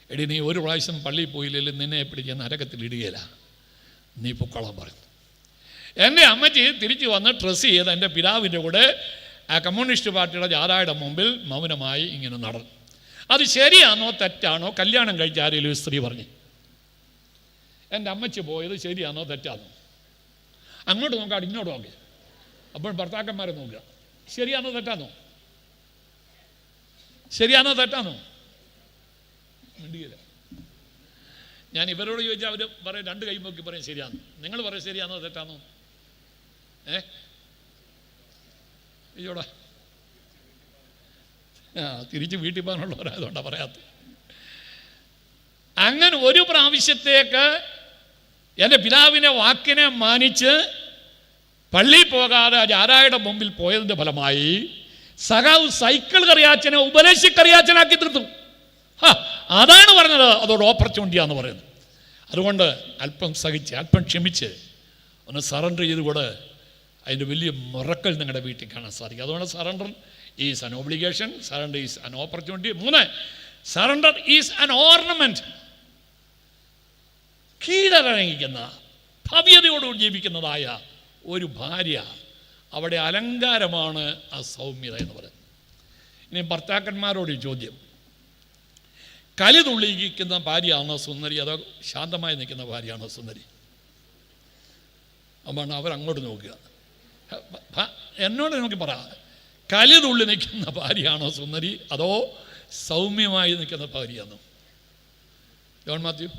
എടി നീ ഒരു പ്രാവശ്യം പള്ളിയിൽ പോയില്ലെങ്കിൽ നിന്നെ പിടിക്കാൻ നരകത്തിൽ ഇടുകയില്ല, നീ പൊക്കോളാൻ പറഞ്ഞു. എൻ്റെ അമ്മച്ചി തിരിച്ചു വന്ന് ഡ്രസ്സ് ചെയ്ത് എൻ്റെ പിതാവിൻ്റെ കൂടെ ആ കമ്മ്യൂണിസ്റ്റ് പാർട്ടിയുടെ ജാഥയുടെ മുമ്പിൽ മൗനമായി ഇങ്ങനെ നടന്നു. അത് ശരിയാണോ തെറ്റാണോ? കല്യാണം കഴിച്ച ആരെങ്കിലും സ്ത്രീ പറഞ്ഞു, എൻ്റെ അമ്മച്ചി പോയത് ശരിയാണോ തെറ്റാണോ? അങ്ങോട്ട് നോക്കാം, ഇങ്ങോട്ട് നോക്കി. അപ്പോൾ ഭർത്താക്കന്മാരെ നോക്കുക, ശരിയാണോ തെറ്റാണോ? ശരിയാണോ തെറ്റാണോ? മിണ്ടിയില്ല. ഞാൻ ഇവരോട് ചോദിച്ചാൽ അവർ പറയും, 2 കൈ നോക്കി പറയും ശരിയാണോ. നിങ്ങൾ പറയും ശരിയാണോ തെറ്റാണോ? ഇയോടാ തിരിച്ച് വീട്ടിൽ പോകാനുള്ളവരായതുകൊണ്ടാണ് പറയാത്തത്. അങ്ങനെ ഒരു പ്രാവശ്യത്തേക്ക് എൻ്റെ പിതാവിനെ വാക്കിനെ മാനിച്ച് പള്ളിയിൽ പോകാതെ ജാഥയുടെ മുമ്പിൽ പോയതിൻ്റെ ഫലമായി സഖാവ് സൈക്കിൾ കറിയാച്ചനെ ഉപദേശി കറിയാച്ചനാക്കി തീർത്തു. അതാണ് പറഞ്ഞത്, അതോട് ഓപ്പർച്യൂണിറ്റിയാന്ന് പറയുന്നത്. അതുകൊണ്ട് അല്പം സഹിച്ച്, അല്പം ക്ഷമിച്ച് ഒന്ന് സറണ്ടർ ചെയ്തുകൂടെ അതിൻ്റെ വലിയ മിറക്കൽ നിങ്ങളുടെ വീട്ടിൽ കാണാൻ സാധിക്കും. അതുകൊണ്ട് surrender is an obligation, surrender is an opportunity. 3, surrender is an ornament. കീഴടങ്ങിക്കുന്ന ഭവ്യതയോടുകൂടി ജീവിക്കുന്നതായ ഒരു ഭാര്യ, അവിടെ അലങ്കാരമാണ് ആ സൗമ്യത എന്ന് പറയുന്നത്. ഇനി ഭർത്താക്കന്മാരോട് ചോദ്യം, കലി തുള്ളിക്കുന്ന ഭാര്യയാണോ സുന്ദരി, അതോ ശാന്തമായി നിൽക്കുന്ന ഭാര്യയാണോ സുന്ദരി? അപ്പോൾ അവരങ്ങോട്ട് നോക്കുക. എന്നോട് നോക്കി പറ, കലി തുള്ളി നിൽക്കുന്ന ഭാര്യയാണോ സുന്ദരി, അതോ സൗമ്യമായി നിൽക്കുന്ന ഭാര്യയാണോ? ജോൺ മാത്യു,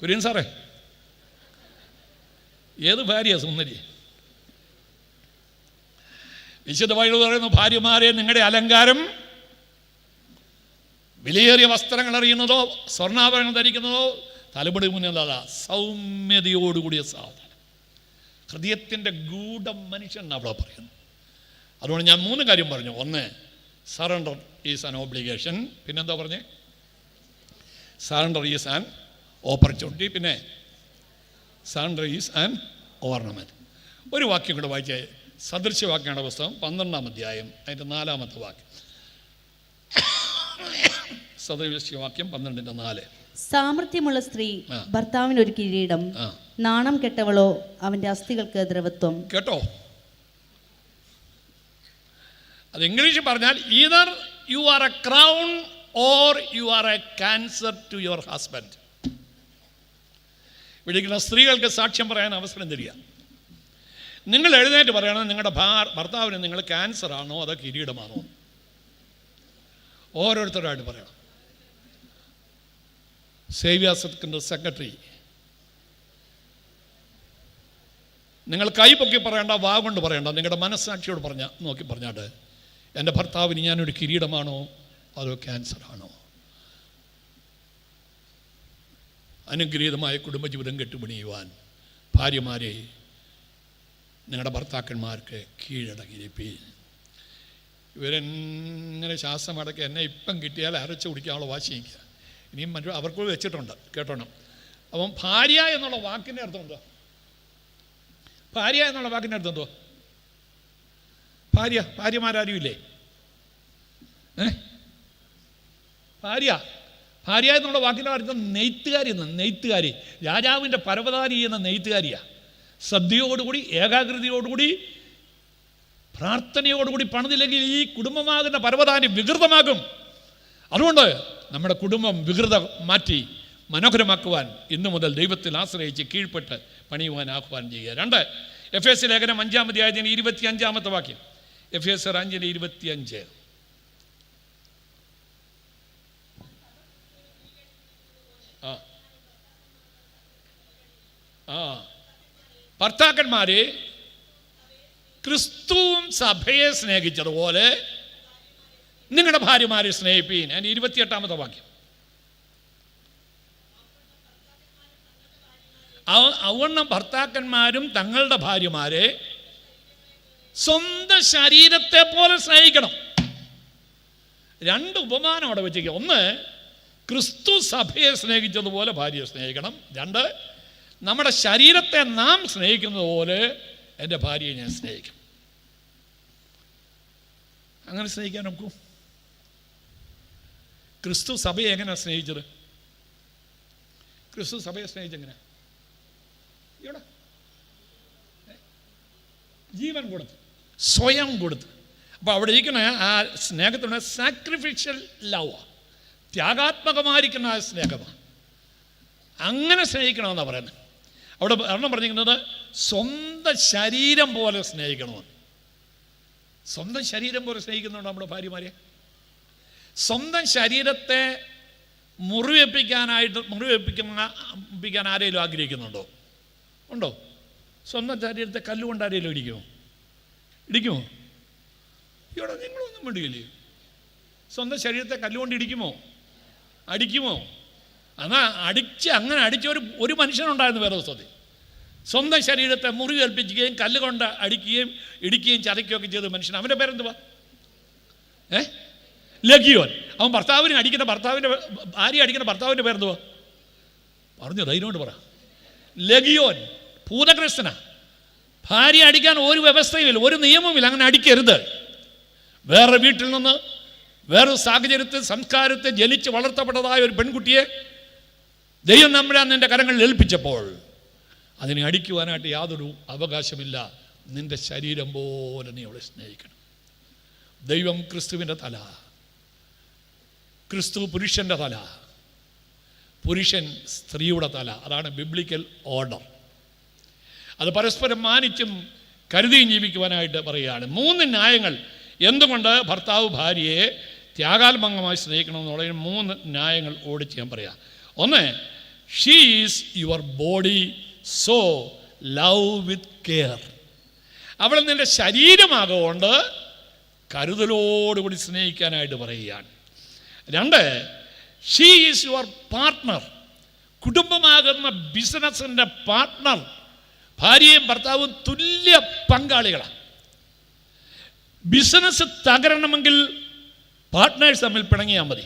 കുര്യൻ സാറേ, ഏത് ഭാര്യ സുന്ദരി? വിശുദ്ധ ബൈബിൾ പറയുന്നു, ഭാര്യമാരെ നിങ്ങളുടെ അലങ്കാരം വിലയേറിയ വസ്ത്രങ്ങൾ അറിയുന്നതോ സ്വർണ്ണാഭരണങ്ങൾ ധരിക്കുന്നതോ തലമുടി മുന്നിലല്ല, സൗമ്യതയോടുകൂടിയ സാധനം, ഹൃദയത്തിൻ്റെ ഗൂഢ മനുഷ്യൻ അവിടെ പറയുന്നു. അതുകൊണ്ട് ഞാൻ 3 കാര്യം പറഞ്ഞു. ഒന്ന്, സറണ്ടർ ഈസ് ആൻ ഓബ്ലിഗേഷൻ. പിന്നെന്താ പറഞ്ഞേ? Surrender is an opportunity. പിന്നെ സറണ്ടർ ഈസ് ആൻ ഓർണമെൻറ്റ്. ഒരു വാക്യം കൂടെ വായിച്ചേ, സദൃശ്യവാക്യങ്ങളുടെ പുസ്തകം 12-ാം അധ്യായം അതിൻ്റെ 4-ാമത്തെ വാക്യം. സദൃശ്യവാക്യം 12:4. സാമർത്ഥ്യമുള്ള സ്ത്രീ ഭർത്താവിനൊരു കിരീടം, നാണം കെട്ടവളോ അവന്റെ അസ്ഥികൾക്ക് ദ്രവത്വം. കേട്ടോ? അത് ഇംഗ്ലീഷിൽ പറഞ്ഞാൽ either you are a crown or you are a cancer to your husband. ഇവിടെയുള്ള സ്ത്രീകൾക്ക് സാക്ഷ്യം പറയാൻ അവസരം തരിക. നിങ്ങൾ എഴുന്നേറ്റ് പറയണം, നിങ്ങളുടെ ഭർത്താവിന് നിങ്ങൾ ക്യാൻസർ ആണോ അതോ കിരീടമാണോ? ഓരോരുത്തരായിട്ട് പറയണം. സേവ്യാസത്തിൻ്റെ സെക്രട്ടറി, നിങ്ങൾ കൈ പൊക്കി പറയണ്ട, വാ കൊണ്ട് പറയണ്ട, നിങ്ങളുടെ മനസ്സാക്ഷിയോട് നോക്കി പറഞ്ഞാട്ട്, എൻ്റെ ഭർത്താവിന് ഞാനൊരു കിരീടമാണോ അതോ ക്യാൻസർ ആണോ? അനുഗ്രഹീതമായ കുടുംബജീവിതം കെട്ടുപണിയുവാൻ ഭാര്യമാരെ നിങ്ങളുടെ ഭർത്താക്കന്മാർക്ക് കീഴടങ്ങിയിരിപ്പീൻ. ഇവരെങ്ങനെ ശ്വാസം അടക്കി എന്നെ ഇപ്പം കിട്ടിയാൽ അരച്ച് കുടിക്കാനുള്ള വാശി നിൽക്കുക. ഇനിയും മറ്റു അവർക്ക് വെച്ചിട്ടുണ്ട്, കേട്ടോണം. അപ്പം ഭാര്യ എന്നുള്ള വാക്കിൻ്റെ അർത്ഥം എന്തോ? ഭാര്യ എന്നുള്ള വാക്കിൻ്റെ അർത്ഥം എന്തോ? ഭാര്യമാരും ഇല്ലേ? ഭാര്യ എന്നുള്ള വാക്കിൻ്റെ അർത്ഥം നെയ്ത്തുകാരി എന്ന്. നെയ്ത്തുകാരി, രാജാവിൻ്റെ പരവതാനി എന്ന നെയ്ത്തുകാരിയാണ്. ശ്രദ്ധയോടുകൂടി, ഏകാഗ്രതയോടുകൂടി, പ്രാർത്ഥനയോടുകൂടി പണിതില്ലെങ്കിൽ ഈ കുടുംബമാകുന്ന പരവതാനി വികൃതമാകും. അതുകൊണ്ട് നമ്മുടെ കുടുംബം വികൃത മാറ്റി മനോഹരമാക്കുവാൻ ഇന്നു മുതൽ ദൈവത്തിൽ ആശ്രയിച്ച് കീഴ്പ്പെട്ട് പണിയുവാൻ ആഹ്വാനം ചെയ്യുക. 2, എഫേസ്യ ലേഖനം 5-ാം അധ്യായത്തിന് 25-ാമത്തെ വാക്യം. എഫേസ്യർ 5:25. ഭർത്താക്കന്മാരെ ക്രിസ്തുവും സഭയെ സ്നേഹിച്ചതുപോലെ നിങ്ങളുടെ ഭാര്യമാരെ സ്നേഹിപ്പീൻ. അതിന് 28-ാമത്തെ വാക്യം. അവണ്ണം ഭർത്താക്കന്മാരും തങ്ങളുടെ ഭാര്യമാരെ സ്വന്തം ശരീരത്തെ പോലെ സ്നേഹിക്കണം. 2 ഉപമാനം അവിടെ വെച്ചിരിക്കുക. 1, ക്രിസ്തു സഭയെ സ്നേഹിച്ചതുപോലെ ഭാര്യയെ സ്നേഹിക്കണം. 2, നമ്മുടെ ശരീരത്തെ നാം സ്നേഹിക്കുന്നത് പോലെ എൻ്റെ ഭാര്യയെ ഞാൻ സ്നേഹിക്കും. അങ്ങനെ സ്നേഹിക്കാൻ നോക്കൂ. ക്രിസ്തു സഭയെ എങ്ങനെയാണ് സ്നേഹിച്ചത്? ക്രിസ്തു സഭയെ സ്നേഹിച്ചെങ്ങനെ? ഇവിടെ ജീവൻ കൊടുത്ത്, സ്വയം കൊടുത്ത്. അപ്പോൾ അവിടെ ഇരിക്കുന്ന ആ സ്നേഹത്തിനുള്ള സാക്രിഫിഷ്യൽ ലവ്, ത്യാഗാത്മകമായിരിക്കുന്ന ആ സ്നേഹമാണ്. അങ്ങനെ സ്നേഹിക്കണമെന്നാണ് പറയുന്നത്. അവിടെ ഒരെണ്ണം പറഞ്ഞിരിക്കുന്നത് സ്വന്തം ശരീരം പോലെ സ്നേഹിക്കണമെന്ന്. സ്വന്തം ശരീരം പോലെ സ്നേഹിക്കുന്നുണ്ടോ നമ്മുടെ ഭാര്യമാരെ? സ്വന്തം ശരീരത്തെ മുറിവേൽപ്പിക്കാൻ ആരെങ്കിലും ആഗ്രഹിക്കുന്നുണ്ടോ? ഉണ്ടോ? സ്വന്തം ശരീരത്തെ കല്ലുകൊണ്ട് ആരെങ്കിലും ഇടിക്കുമോ? ഇവിടെ നിങ്ങളൊന്നും വേണ്ടിയില്ലേ? സ്വന്തം ശരീരത്തെ കല്ലുകൊണ്ട് അടിക്കുമോ? എന്നാൽ അങ്ങനെ അടിച്ച ഒരു മനുഷ്യനുണ്ടായിരുന്നു വേറെ ദിവസത്തിൽ. സ്വന്തം ശരീരത്തെ മുറിവേൽപ്പിക്കുകയും കല്ലുകൊണ്ട് അടിക്കുകയും ഇടിക്കുകയും ചതയ്ക്കുകയൊക്കെ ചെയ്ത മനുഷ്യൻ. അവൻ്റെ പേരെന്തുവാ? ലഗിയോൻ. അവൻ ഭാര്യ അടിക്കുന്ന ഭർത്താവിൻ്റെ പേരെന്തുവാ? പറഞ്ഞു, ധൈര്യമായിട്ട് പറ. ലഗിയോൻ. ഭൂതഗ്രസ്തനാ. ഭാര്യ അടിക്കാൻ ഒരു വ്യവസ്ഥയുമില്ല, ഒരു നിയമവുമില്ല. അങ്ങനെ അടിക്കരുത്. വേറെ വീട്ടിൽ നിന്ന് വേറെ സാഹചര്യത്തിൽ സംസ്കാരത്തെ ജനിച്ച് വളർത്തപ്പെട്ടതായ ഒരു പെൺകുട്ടിയെ ദൈവം നമ്മളെ നിൻ്റെ കരങ്ങളിൽ ഏൽപ്പിച്ചപ്പോൾ അതിനെ അടിക്കുവാനായിട്ട് യാതൊരു അവകാശമില്ല. നിൻ്റെ ശരീരം പോലെ നീ അവളെ സ്നേഹിക്കണം. ദൈവം ക്രിസ്തുവിൻ്റെ തല, ക്രിസ്തു പുരുഷൻ്റെ തല, പുരുഷൻ സ്ത്രീയുടെ തല. അതാണ് ബിബ്ലിക്കൽ ഓർഡർ. അത് പരസ്പരം മാനിച്ചും കരുതിയും ജീവിക്കുവാനായിട്ട് പറയുകയാണ്. 3 ന്യായങ്ങൾ എന്തുകൊണ്ട് ഭർത്താവ് ഭാര്യയെ ത്യാഗാത്മകമായി സ്നേഹിക്കണമെന്നുള്ളതിന് 3 ന്യായങ്ങൾ ഓടിച്ച് ഞാൻ പറയാം. ഒന്ന്, she is your body, so love with care. അവൾ നിൻ്റെ ശരീരമാകൊണ്ട് കരുതലോടുകൂടി സ്നേഹിക്കാനായിട്ട് പറയുകയാണ്. 2, ഷീ ഈസ് യുവർ പാർട്ട്ണർ. കുടുംബമാകുന്ന ബിസിനസ്സിൻ്റെ പാർട്ട്ണർ. ഭാര്യയും ഭർത്താവും തുല്യ പങ്കാളികളാണ്. ബിസിനസ് തകരണമെങ്കിൽ പാർട്ട്നേഴ്സ് തമ്മിൽ പിണങ്ങിയാൽ മതി.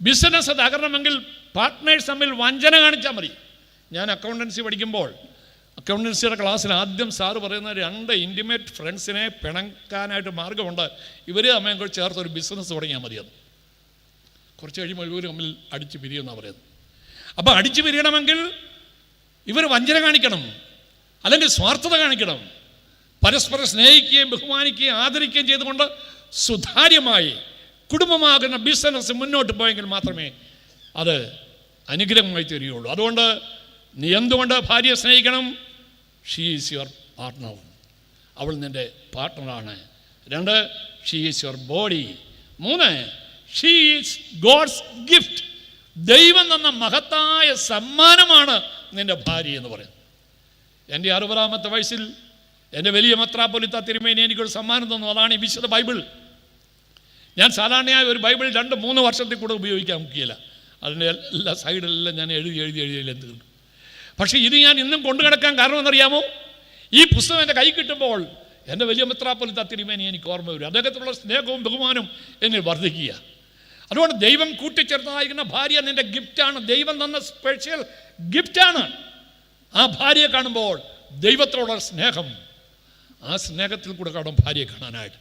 ബിസിനസ് തകരണമെങ്കിൽ പാർട്ട്നേഴ്സ് തമ്മിൽ വഞ്ചന കാണിച്ചാൽ മതി. ഞാൻ അക്കൗണ്ടൻസി പഠിക്കുമ്പോൾ അക്കൗണ്ടൻസിയുടെ ക്ലാസ്സിൽ ആദ്യം സാറ് പറയുന്ന 2 ഇൻറ്റിമേറ്റ് ഫ്രണ്ട്സിനെ പിണക്കാനായിട്ട് മാർഗമുണ്ട്. ഇവർ തമ്മിൽ കൂടി ചേർത്തൊരു ബിസിനസ് തുടങ്ങിയാൽ മതി. അത് കുറച്ച് കഴിയുമ്പോൾ ഇവർ തമ്മിൽ അടിച്ചു പിരിയുമെന്നാണ് പറയുന്നത്. അപ്പോൾ അടിച്ചു പിരിയണമെങ്കിൽ ഇവർ വഞ്ചന കാണിക്കണം, അല്ലെങ്കിൽ സ്വാർത്ഥത കാണിക്കണം. പരസ്പരം സ്നേഹിക്കുകയും ബഹുമാനിക്കുകയും ആദരിക്കുകയും ചെയ്തുകൊണ്ട് സുതാര്യമായി കുടുംബമാകുന്ന ബിസിനസ് മുന്നോട്ട് പോയെങ്കിൽ മാത്രമേ അത് അനുഗ്രഹമായി തീരുകയുള്ളൂ. അതുകൊണ്ട് നീ എന്തുകൊണ്ട് ഭാര്യയെ സ്നേഹിക്കണം? She is your partner. അവൾ നിൻ്റെ പാർട്ട്ണറാണ്. 2, she is your body. 3, she is God's gift. ദൈവം തന്ന മഹത്തായ സമ്മാനമാണ് നിൻ്റെ ഭാര്യ എന്ന് പറയുന്നത്. എൻ്റെ 60-ാമത്തെ വയസ്സിൽ എൻ്റെ വലിയ മെത്രാപ്പൊലീത്ത തിരുമേനി എനിക്കൊരു സമ്മാനം തന്നു. അതാണ് ഈ വിശുദ്ധ ബൈബിൾ. ഞാൻ സാധാരണയായി ഒരു ബൈബിൾ 2-3 വർഷത്തിൽ കൂടെ ഉപയോഗിക്കാൻ മുക്കിയില്ല. അതിൻ്റെ എല്ലാ സൈഡിലെല്ലാം ഞാൻ എഴുതി തീർന്നു. പക്ഷേ ഇത് ഞാൻ ഇന്നും കൊണ്ടു കിടക്കാൻ കാരണം എന്നറിയാമോ? ഈ പുസ്തകം എൻ്റെ കൈ കിട്ടുമ്പോൾ എൻ്റെ വലിയ മെത്രാപ്പൊലീത്ത തിരുമേനി എനിക്ക് ഓർമ്മ വരും. അദ്ദേഹത്തിലുള്ള സ്നേഹവും ബഹുമാനവും എന്നിൽ വർദ്ധിക്കുക. അതുകൊണ്ട് ദൈവം കൂട്ടിച്ചേർത്തതായിരിക്കുന്ന ഭാര്യ നിൻ്റെ ഗിഫ്റ്റാണ്. ദൈവം തന്ന സ്പെഷ്യൽ ഗിഫ്റ്റാണ്. ആ ഭാര്യയെ കാണുമ്പോൾ ദൈവത്തോടുള്ള സ്നേഹം, ആ സ്നേഹത്തിൽ കൂടെ കാണും ഭാര്യയെ കാണാനായിട്ട്.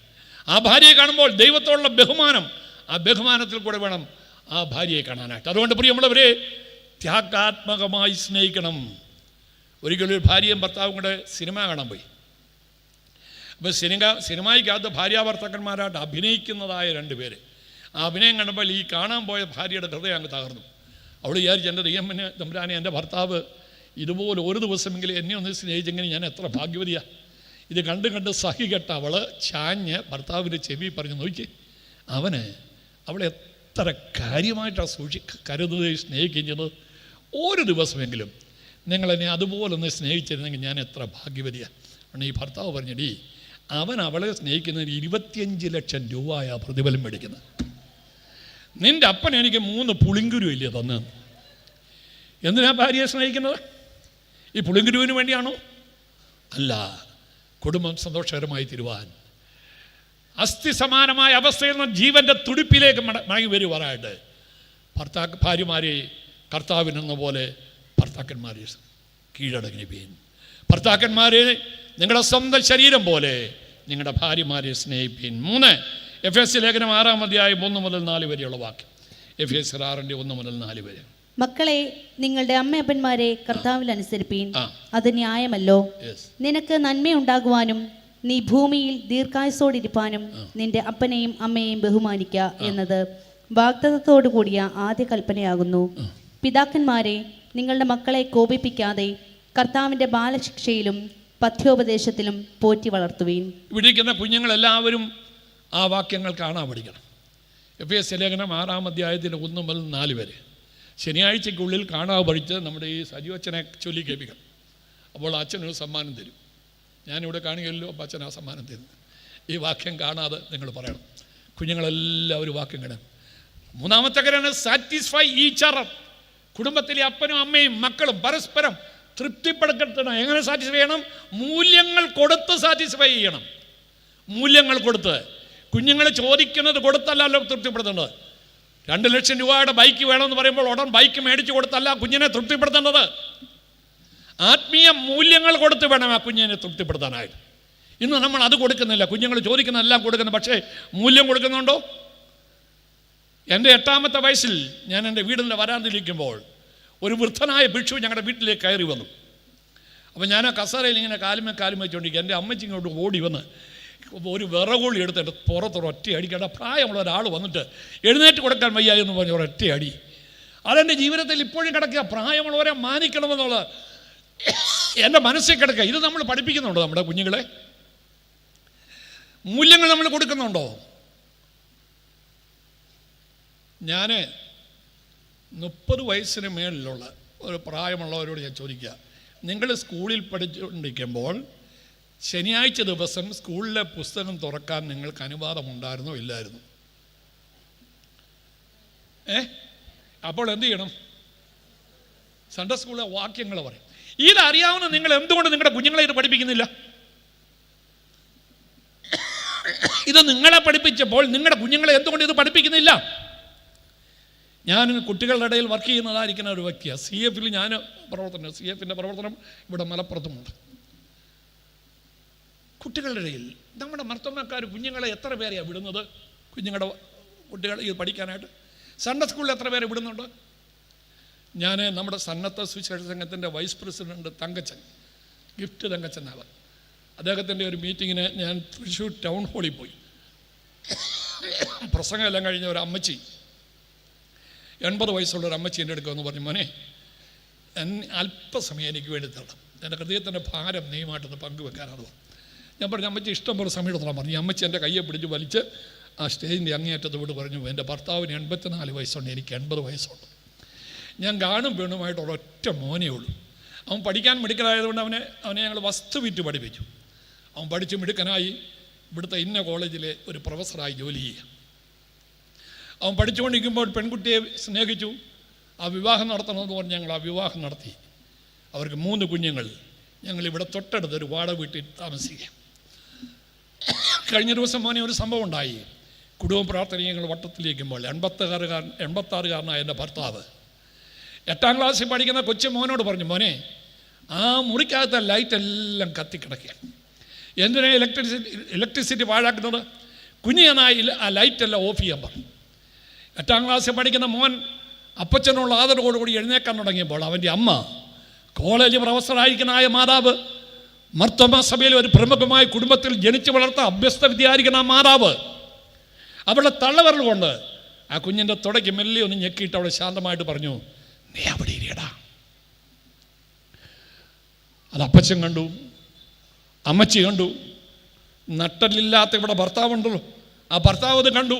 ആ ഭാര്യയെ കാണുമ്പോൾ ദൈവത്തോടുള്ള ബഹുമാനം, ആ ബഹുമാനത്തിൽ കൂടെ വേണം ആ ഭാര്യയെ കാണാനായിട്ട്. അതുകൊണ്ട് പ്രിയമുള്ളവരെ, ത്യാഗാത്മകമായി സ്നേഹിക്കണം. ഒരിക്കലും ഒരു ഭാര്യയും ഭർത്താവും കൂടെ സിനിമ കാണാൻ പോയി. അപ്പോൾ സിനിമയ്ക്കകത്ത് ഭാര്യാഭർത്താക്കന്മാരായിട്ട് അഭിനയിക്കുന്നതായ 2 പേര്. ആ അഭിനയം കണ്ടപ്പോൾ ഈ കാണാൻ പോയ ഭാര്യയുടെ ഹൃദയം അങ്ങ് തകർന്നു. അവൾ വിചാരിച്ചു, എൻ്റെ ദൈവത്തിന് തമ്പുരാനെ, എൻ്റെ ഭർത്താവ് ഇതുപോലെ ഒരു ദിവസമെങ്കിലും എന്നെ ഒന്ന് സ്നേഹിച്ചെങ്കിൽ ഞാൻ എത്ര ഭാഗ്യവതിയാണ്. ഇത് കണ്ട് സഹികെട്ട അവൾ ചാഞ്ഞ് ഭർത്താവിൻ്റെ ചെവി പറഞ്ഞു, നോക്കി അവളെ എത്ര കാര്യമായിട്ടാണ് കരുതുകയും സ്നേഹിക്കുകയും ചെയ്തത്. ഒരു ദിവസമെങ്കിലും നിങ്ങളെന്നെ അതുപോലെ ഒന്ന് സ്നേഹിച്ചിരുന്നെങ്കിൽ ഞാൻ എത്ര ഭാഗ്യവതിയാണ്. കാരണം ഈ ഭർത്താവ് പറഞ്ഞടി, അവൻ അവളെ സ്നേഹിക്കുന്നതിന് 25 ലക്ഷം രൂപയാണ് പ്രതിഫലം മേടിക്കുന്നത്. നിൻ്റെ അപ്പൻ എനിക്ക് 3 പുളിങ്കുരു ഇല്ലേ തന്നു. എന്തിനാ ഭാര്യയെ സ്നേഹിക്കുന്നത്? ഈ പുളിങ്കുരുവിന് വേണ്ടിയാണോ? അല്ല, കുടുംബം സന്തോഷകരമായി തീരുവാൻ, അസ്ഥി സമാനമായ അവസ്ഥയിൽ നിന്ന് ജീവൻ്റെ തുടിപ്പിലേക്ക് മടങ്ങി വരുവാനായിട്ട് ഭാര്യമാരെ കർത്താവിനെന്ന പോലെ ഭർത്താക്കന്മാരെ കീഴടങ്ങിപ്പീൻ. ഭർത്താക്കന്മാരെ നിങ്ങളുടെ സ്വന്തം ശരീരം പോലെ നിങ്ങളുടെ ഭാര്യമാരെ സ്നേഹിപ്പീൻ. 3, എഫേസ്യ ലേഖനം 6-ാം അധ്യായം 1 മുതൽ 4 വരെയുള്ള വാക്യം. എഫേസ്യർ 6-ന്റെ 1 മുതൽ 4 വരെ. മക്കളെ, നിങ്ങളുടെ അമ്മയപ്പന്മാരെ കർത്താവിൽ അനുസരിപ്പീൻ, അത് ന്യായമല്ലോ. നിനക്ക് നന്മയുണ്ടാകുവാനും നീ ഭൂമിയിൽ ദീർഘായുസോടിരിപ്പാനും നിന്റെ അപ്പനെയും അമ്മയെയും ബഹുമാനിക്ക എന്നത് വാഗ്ദത്തത്തോടു കൂടിയ ആദ്യ കൽപ്പനയാകുന്നു. പിതാക്കന്മാരെ, നിങ്ങളുടെ മക്കളെ കോപിപ്പിക്കാതെ കർത്താവിൻ്റെ ബാലശിക്ഷയിലും പഥ്യോപദേശത്തിലും പോറ്റി വളർത്തുവീൻ. ഇവിടെ ഇരിക്കുന്ന കുഞ്ഞുങ്ങളെല്ലാവരും ആ വാക്യങ്ങൾ കാണാൻ പഠിക്കണം. എഫേസ്യ ലേഖനം 6-ാം അധ്യായത്തിന് 1 മുതൽ 4 വരെ. ശനിയാഴ്ചയ്ക്കുള്ളിൽ കാണാതെ പഠിച്ച് നമ്മുടെ ഈ സജീവച്ചനെ ചൊല്ലി കേൾപ്പിക്കണം. അപ്പോൾ അച്ഛനൊരു സമ്മാനം തരും. ഞാനിവിടെ കാണുകയല്ലോ, അപ്പം അച്ഛൻ ആ സമ്മാനം തരും. ഈ വാക്യം കാണാതെ നിങ്ങൾ പറയണം. കുഞ്ഞുങ്ങളെല്ലാവരും വാക്യം കാണും. 3-ാമത്തെ കാര്യമാണ് സാറ്റിസ്ഫൈ ഈച്ച് അതർ. കുടുംബത്തിലെ അപ്പനും അമ്മയും മക്കളും പരസ്പരം തൃപ്തിപ്പെടുത്തണം. എങ്ങനെ സാറ്റിസ്ഫൈ ചെയ്യണം? മൂല്യങ്ങൾ കൊടുത്ത് സാറ്റിസ്ഫൈ ചെയ്യണം. മൂല്യങ്ങൾ കൊടുത്ത്. കുഞ്ഞുങ്ങൾ ചോദിക്കുന്നത് കൊടുത്തല്ലല്ലോ തൃപ്തിപ്പെടുത്തേണ്ടത്. 2 ലക്ഷം രൂപയുടെ ബൈക്ക് വേണമെന്ന് പറയുമ്പോൾ ഉടൻ ബൈക്ക് മേടിച്ചു കൊടുത്തല്ല കുഞ്ഞിനെ തൃപ്തിപ്പെടുത്തേണ്ടത്. ആത്മീയ മൂല്യങ്ങൾ കൊടുത്ത് വേണം ആ കുഞ്ഞിനെ തൃപ്തിപ്പെടുത്താനായിട്ട്. ഇന്ന് നമ്മൾ അത് കൊടുക്കുന്നില്ല. കുഞ്ഞുങ്ങൾ ചോദിക്കുന്നതെല്ലാം കൊടുക്കുന്നു, പക്ഷേ മൂല്യം കൊടുക്കുന്നുണ്ടോ? എൻ്റെ 8-ാമത്തെ വയസ്സിൽ ഞാൻ എൻ്റെ വീടിൻ്റെ വരാന്തിരിക്കുമ്പോൾ ഒരു വൃദ്ധനായ ഭിക്ഷു ഞങ്ങളുടെ വീട്ടിലേക്ക് കയറി വന്നു. അപ്പോൾ ഞാൻ ആ കസേരയിൽ ഇങ്ങനെ കാലുമേ വെച്ചുകൊണ്ടിരിക്കുക. എൻ്റെ അമ്മച്ചി ഇങ്ങോട്ട് ഓടി വന്ന് ഒരു വിറകൊള്ളി എടുത്തിട്ട് പുറത്തൊരൊറ്റ അടിക്കേണ്ട പ്രായമുള്ള ഒരാൾ വന്നിട്ട് എഴുന്നേറ്റ് കൊടുക്കാൻ വയ്യ എന്ന് പറഞ്ഞ ഒരൊറ്റ അടി. അതെൻ്റെ ജീവിതത്തിൽ ഇപ്പോഴും കിടക്കുക. പ്രായമുള്ളവരെ മാനിക്കണമെന്നുള്ളത് എൻ്റെ മനസ്സിൽ കിടക്കുക. ഇത് നമ്മൾ പഠിപ്പിക്കുന്നുണ്ടോ നമ്മുടെ കുഞ്ഞുങ്ങളെ? മൂല്യങ്ങൾ നമ്മൾ കൊടുക്കുന്നുണ്ടോ? ഞാൻ 30 വയസ്സിന് മേളിലുള്ള ഒരു പ്രായമുള്ളവരോട് ഞാൻ ചോദിക്കുക, നിങ്ങൾ സ്കൂളിൽ പഠിച്ചുകൊണ്ടിരിക്കുമ്പോൾ ശനിയാഴ്ച ദിവസം സ്കൂളിലെ പുസ്തകം തുറക്കാൻ നിങ്ങൾക്ക് അനുവാദമുണ്ടായിരുന്നോ ഇല്ലായിരുന്നു? അപ്പോൾ എന്ത് ചെയ്യണം? സൺഡേ സ്കൂളിലെ വാക്യങ്ങൾ പറയും. ഇതറിയാവുന്ന നിങ്ങൾ എന്തുകൊണ്ട് നിങ്ങളുടെ കുഞ്ഞുങ്ങളെ ഇത് പഠിപ്പിക്കുന്നില്ല? ഇത് നിങ്ങളെ പഠിപ്പിച്ചപ്പോൾ നിങ്ങളുടെ കുഞ്ഞുങ്ങളെ എന്തുകൊണ്ട് ഇത് പഠിപ്പിക്കുന്നില്ല? ഞാൻ കുട്ടികളുടെ ഇടയിൽ വർക്ക് ചെയ്യുന്നതായിരിക്കുന്ന ഒരു വ്യക്തിയാണ്. CF-ൽ ഞാൻ പ്രവർത്തനം, CF-ൻ്റെ പ്രവർത്തനം ഇവിടെ മലപ്പുറത്തുമുണ്ട്. കുട്ടികളുടെ ഇടയിൽ നമ്മുടെ മർത്തമ്മക്കാർ കുഞ്ഞുങ്ങളെ എത്ര പേരെയാണ് വിടുന്നത്? കുട്ടികൾ ഇത് പഠിക്കാനായിട്ട് സൺഡേ സ്കൂളിൽ എത്ര പേരെ വിടുന്നുണ്ട്? ഞാൻ നമ്മുടെ സന്നദ്ധ സുവിശേഷ സംഘത്തിൻ്റെ vice president Thankachan, gift Thankachan അവർ, അദ്ദേഹത്തിൻ്റെ ഒരു മീറ്റിങ്ങിന് ഞാൻ തൃശ്ശൂർ ടൗൺ ഹാളിൽ പോയി. പ്രസംഗമെല്ലാം കഴിഞ്ഞ ഒരു അമ്മച്ചി, 80 വയസ്സുള്ള ഒരു അമ്മച്ചി എൻ്റെ അടുക്കുമെന്ന് പറഞ്ഞു, മോനെ അല്പസമയം എനിക്ക് വേണ്ടി തരണം, എൻ്റെ ഹൃദയത്തിൻ്റെ ഭാരം നീയുമായിട്ടൊന്ന് പങ്കുവെക്കാനാണ്. ഞാൻ പറഞ്ഞു, അമ്മച്ചി ഇഷ്ടം പോലെ സമയം എടുത്തോളാം പറഞ്ഞു. അമ്മച്ചി എൻ്റെ കയ്യെ പിടിച്ച് വലിച്ച് ആ സ്റ്റേജിൻ്റെ അങ്ങേയറ്റത്ത് വിട്ട് പറഞ്ഞു, എൻ്റെ ഭർത്താവിന് 84 വയസ്സുണ്ട്, എനിക്ക് 80 വയസ്സുണ്ട്. ഞാൻ ഗാനും പെണ്ണുമായിട്ട് ഒരൊറ്റ മോനേ ഉള്ളൂ. അവൻ പഠിക്കാൻ മിടുക്കനായതുകൊണ്ട് അവനെ ഞങ്ങൾ വസ്തു വിറ്റ് പഠിപ്പിച്ചു. അവൻ പഠിച്ച് മിടുക്കനായി ഇവിടുത്തെ ഇന്ന കോളേജിലെ ഒരു പ്രൊഫസറായി ജോലി ചെയ്യുക. അവൻ പഠിച്ചുകൊണ്ടിരിക്കുമ്പോൾ പെൺകുട്ടിയെ സ്നേഹിച്ചു. ആ വിവാഹം നടത്തണമെന്ന് പറഞ്ഞ് ഞങ്ങൾ ആ വിവാഹം നടത്തി. അവർക്ക് 3 കുഞ്ഞുങ്ങൾ. ഞങ്ങളിവിടെ തൊട്ടടുത്തൊരു വാടക വീട്ടിൽ താമസിക്കുക. കഴിഞ്ഞ ദിവസം മോനെ ഒരു സംഭവം ഉണ്ടായി. കുടുംബ പ്രാർത്ഥന ഞങ്ങൾ വട്ടത്തിലിരിക്കുമ്പോൾ 86-കാരനായ എൻ്റെ ഭർത്താവ് 8ാം ക്ലാസ്സിൽ പഠിക്കുന്ന കൊച്ചു മോനോട് പറഞ്ഞു, മോനെ ആ മുറിക്കകത്തെ ലൈറ്റ് എല്ലാം കത്തിക്കിടക്കുക, എന്തിനാ ഇലക്ട്രിസിറ്റി പാഴാക്കുന്നത്? കുഞ്ഞിനായി ആ ലൈറ്റെല്ലാം ഓഫ് ചെയ്യാൻ പറഞ്ഞു. 8ാം ക്ലാസ്സിൽ പഠിക്കുന്ന മോൻ അപ്പച്ചനുള്ള ആദരവോടുകൂടി എഴുന്നേക്കാൻ തുടങ്ങിയപ്പോൾ അവൻ്റെ അമ്മ, കോളേജ് പ്രൊഫസറായിരിക്കുന്ന മാതാവ്, മർത്തോമാ സഭയിലെ ഒരു പ്രമുഖമായ കുടുംബത്തിൽ ജനിച്ചു വളർത്ത അഭ്യസ്ത വിദ്യയായിരിക്കുന്ന ആ മാതാവ്, അവളുടെ തള്ളവിരൽ കൊണ്ട് ആ കുഞ്ഞിൻ്റെ തുടയ്ക്ക് മെല്ലെ ഒന്ന് ഞെക്കിയിട്ട് അവളെ ശാന്തമായിട്ട് പറഞ്ഞു, നീ അവിടെ ഇരിയടാ. അത് അപ്പച്ചൻ കണ്ടു, അമ്മച്ചി കണ്ടു, നട്ടലില്ലാത്ത ഇവിടെ ഭർത്താവുണ്ടല്ലോ, ആ ഭർത്താവ് അത് കണ്ടു,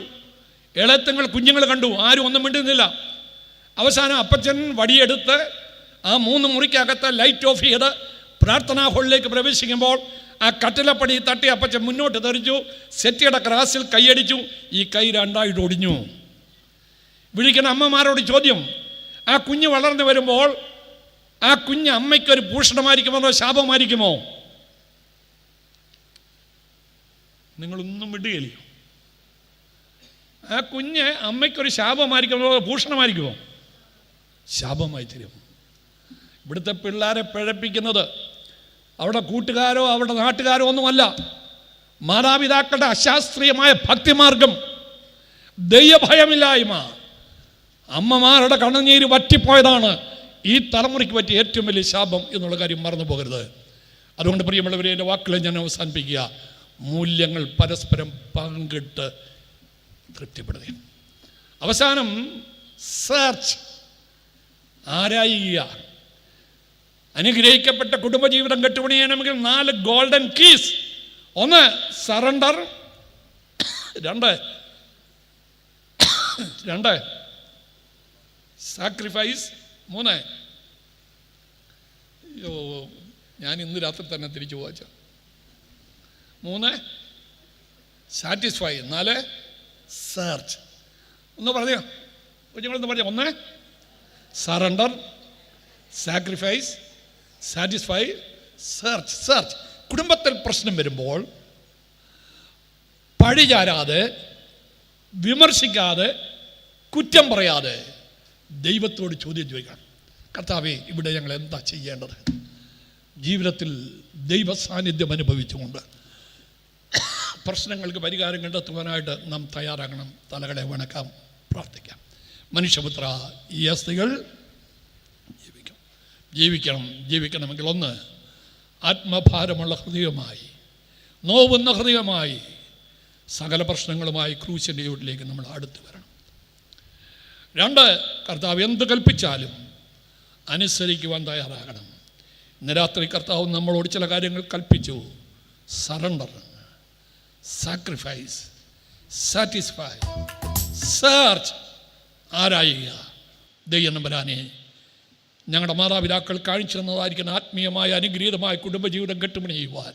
ഇളയത്തുങ്ങൾ കുഞ്ഞുങ്ങൾ കണ്ടു, ആരും ഒന്നും മിണ്ടുന്നില്ല. അവസാനം അപ്പച്ചൻ വടിയെടുത്ത് ആ 3 മുറിക്കകത്ത് ലൈറ്റ് ഓഫ് ചെയ്ത് പ്രാർത്ഥനാ ഹാളിലേക്ക് പ്രവേശിക്കുമ്പോൾ ആ കട്ടിലപ്പടി തട്ടി അപ്പച്ചൻ മുന്നോട്ട് തെറിച്ചു, സെറ്റിയുടെ ക്രാസിൽ കൈയടിച്ചു, ഈ കൈ 2ആയിട്ട് ഒടിഞ്ഞു. വിളിക്കുന്ന അമ്മമാരോട് ചോദ്യം, ആ കുഞ്ഞ് വളർന്നു വരുമ്പോൾ ആ കുഞ്ഞ് അമ്മയ്ക്കൊരു ഭൂഷണമായിരിക്കുമോ ശാപമായിരിക്കുമോ? നിങ്ങളൊന്നും വിടുകയില്ലയോ? ആ കുഞ്ഞ് അമ്മയ്ക്കൊരു ശാപമായിരിക്കുമോ ഭൂഷണമായിരിക്കുമോ? ശാപമായി തരും. ഇവിടുത്തെ പിള്ളേരെ പിഴപ്പിക്കുന്നത് അവിടെ കൂട്ടുകാരോ അവിടെ നാട്ടുകാരോ ഒന്നുമല്ല, മാതാപിതാക്കളുടെ അശാസ്ത്രീയമായ ഭക്തിമാർഗം, ദൈവഭയമില്ലായ്മ, അമ്മമാരുടെ കണ്ണുനീര് വറ്റിപ്പോയതാണ് ഈ തലമുറയ്ക്ക് പറ്റിയ ഏറ്റവും വലിയ ശാപം എന്നുള്ള കാര്യം മറന്നു പോകരുത്. അതുകൊണ്ട് പ്രിയമുള്ളവരെ, എൻ്റെ വാക്കുകളെ ഞാൻ അവസാനിപ്പിക്കുക. മൂല്യങ്ങൾ പരസ്പരം പങ്കിട്ട് തൃപ്തിപ്പെടുക. അവസാനം സെർച്ച്, ആരായുക. അനുഗ്രഹിക്കപ്പെട്ട കുടുംബജീവിതം കെട്ടുപണിയണമെങ്കിൽ 4 ഗോൾഡൻ കീസ്. 1 സറണ്ടർ, 2 സാക്രിഫൈസ്, 3 ഞാൻ ഇന്ന് രാത്രി തന്നെ തിരിച്ചു പോവാച്ച 3 സാറ്റിസ്ഫൈ, 4 സെർച്ച്. ഒന്ന് പറഞ്ഞോ കുഞ്ഞുങ്ങളൊന്ന് പറഞ്ഞോ. 1 surrender, sacrifice, satisfy, search. Search. കുടുംബത്തിൽ പ്രശ്നം വരുമ്പോൾ പഴിചാരാതെ, വിമർശിക്കാതെ, കുറ്റം പറയാതെ ദൈവത്തോട് ചോദ്യം ചോദിക്കണം. കർത്താവേ, ഇവിടെ ഞങ്ങൾ എന്താ ചെയ്യേണ്ടത്? ജീവിതത്തിൽ ദൈവ സാന്നിധ്യം അനുഭവിച്ചുകൊണ്ട് പ്രശ്നങ്ങൾക്ക് പരിഹാരം കണ്ടെത്തുവാനായിട്ട് നാം തയ്യാറാകണം. തലകളെ വണക്കാം, പ്രാർത്ഥിക്കാം. മനുഷ്യപുത്ര, ഈ അസ്ഥികൾ ജീവിക്കണമെങ്കിൽ ഒന്ന്, ആത്മഭാരമുള്ള ഹൃദയമായി, നോവുന്ന ഹൃദയമായി, സകല പ്രശ്നങ്ങളുമായി ക്രൂശിൻ്റെ ചുവട്ടിലേക്ക് നമ്മൾ അടുത്ത് വരണം. 2, കർത്താവ് എന്ത് കൽപ്പിച്ചാലും അനുസരിക്കുവാൻ തയ്യാറാകണം. ഇന്ന് രാത്രി കർത്താവ് നമ്മളോട് ചില കാര്യങ്ങൾ കൽപ്പിച്ചു. സറണ്ടർ, സാക്രിഫൈസ്, സാറ്റിസ്ഫൈ, സെർച്ച്, ആരായുക. ദൈവം നമ്പരാനെ ഞങ്ങളുടെ മാതാപിതാക്കൾ കാണിച്ചു തന്നതായിരിക്കുന്ന ആത്മീയമായ അനുഗ്രഹീതമായ കുടുംബജീവിതം കെട്ടുപണിയുവാൻ,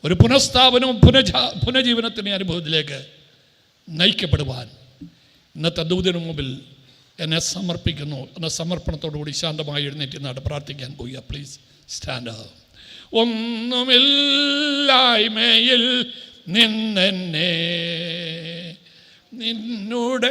ഒരു പുനഃസ്ഥാപനവും പുനഃജീവനത്തിൻ്റെ അനുഭവത്തിലേക്ക് നയിക്കപ്പെടുവാൻ ഇന്നത്തെ ദൂതിന് മുമ്പിൽ എന്നെ സമർപ്പിക്കുന്നു എന്ന സമർപ്പണത്തോടുകൂടി ശാന്തമായി എഴുന്നേറ്റ് നാട്ട് പ്രാർത്ഥിക്കാൻ പോവുക. Please stand up. ഒന്നുമില്ലായ്മയിൽ നിന്നെ നിന്നോട്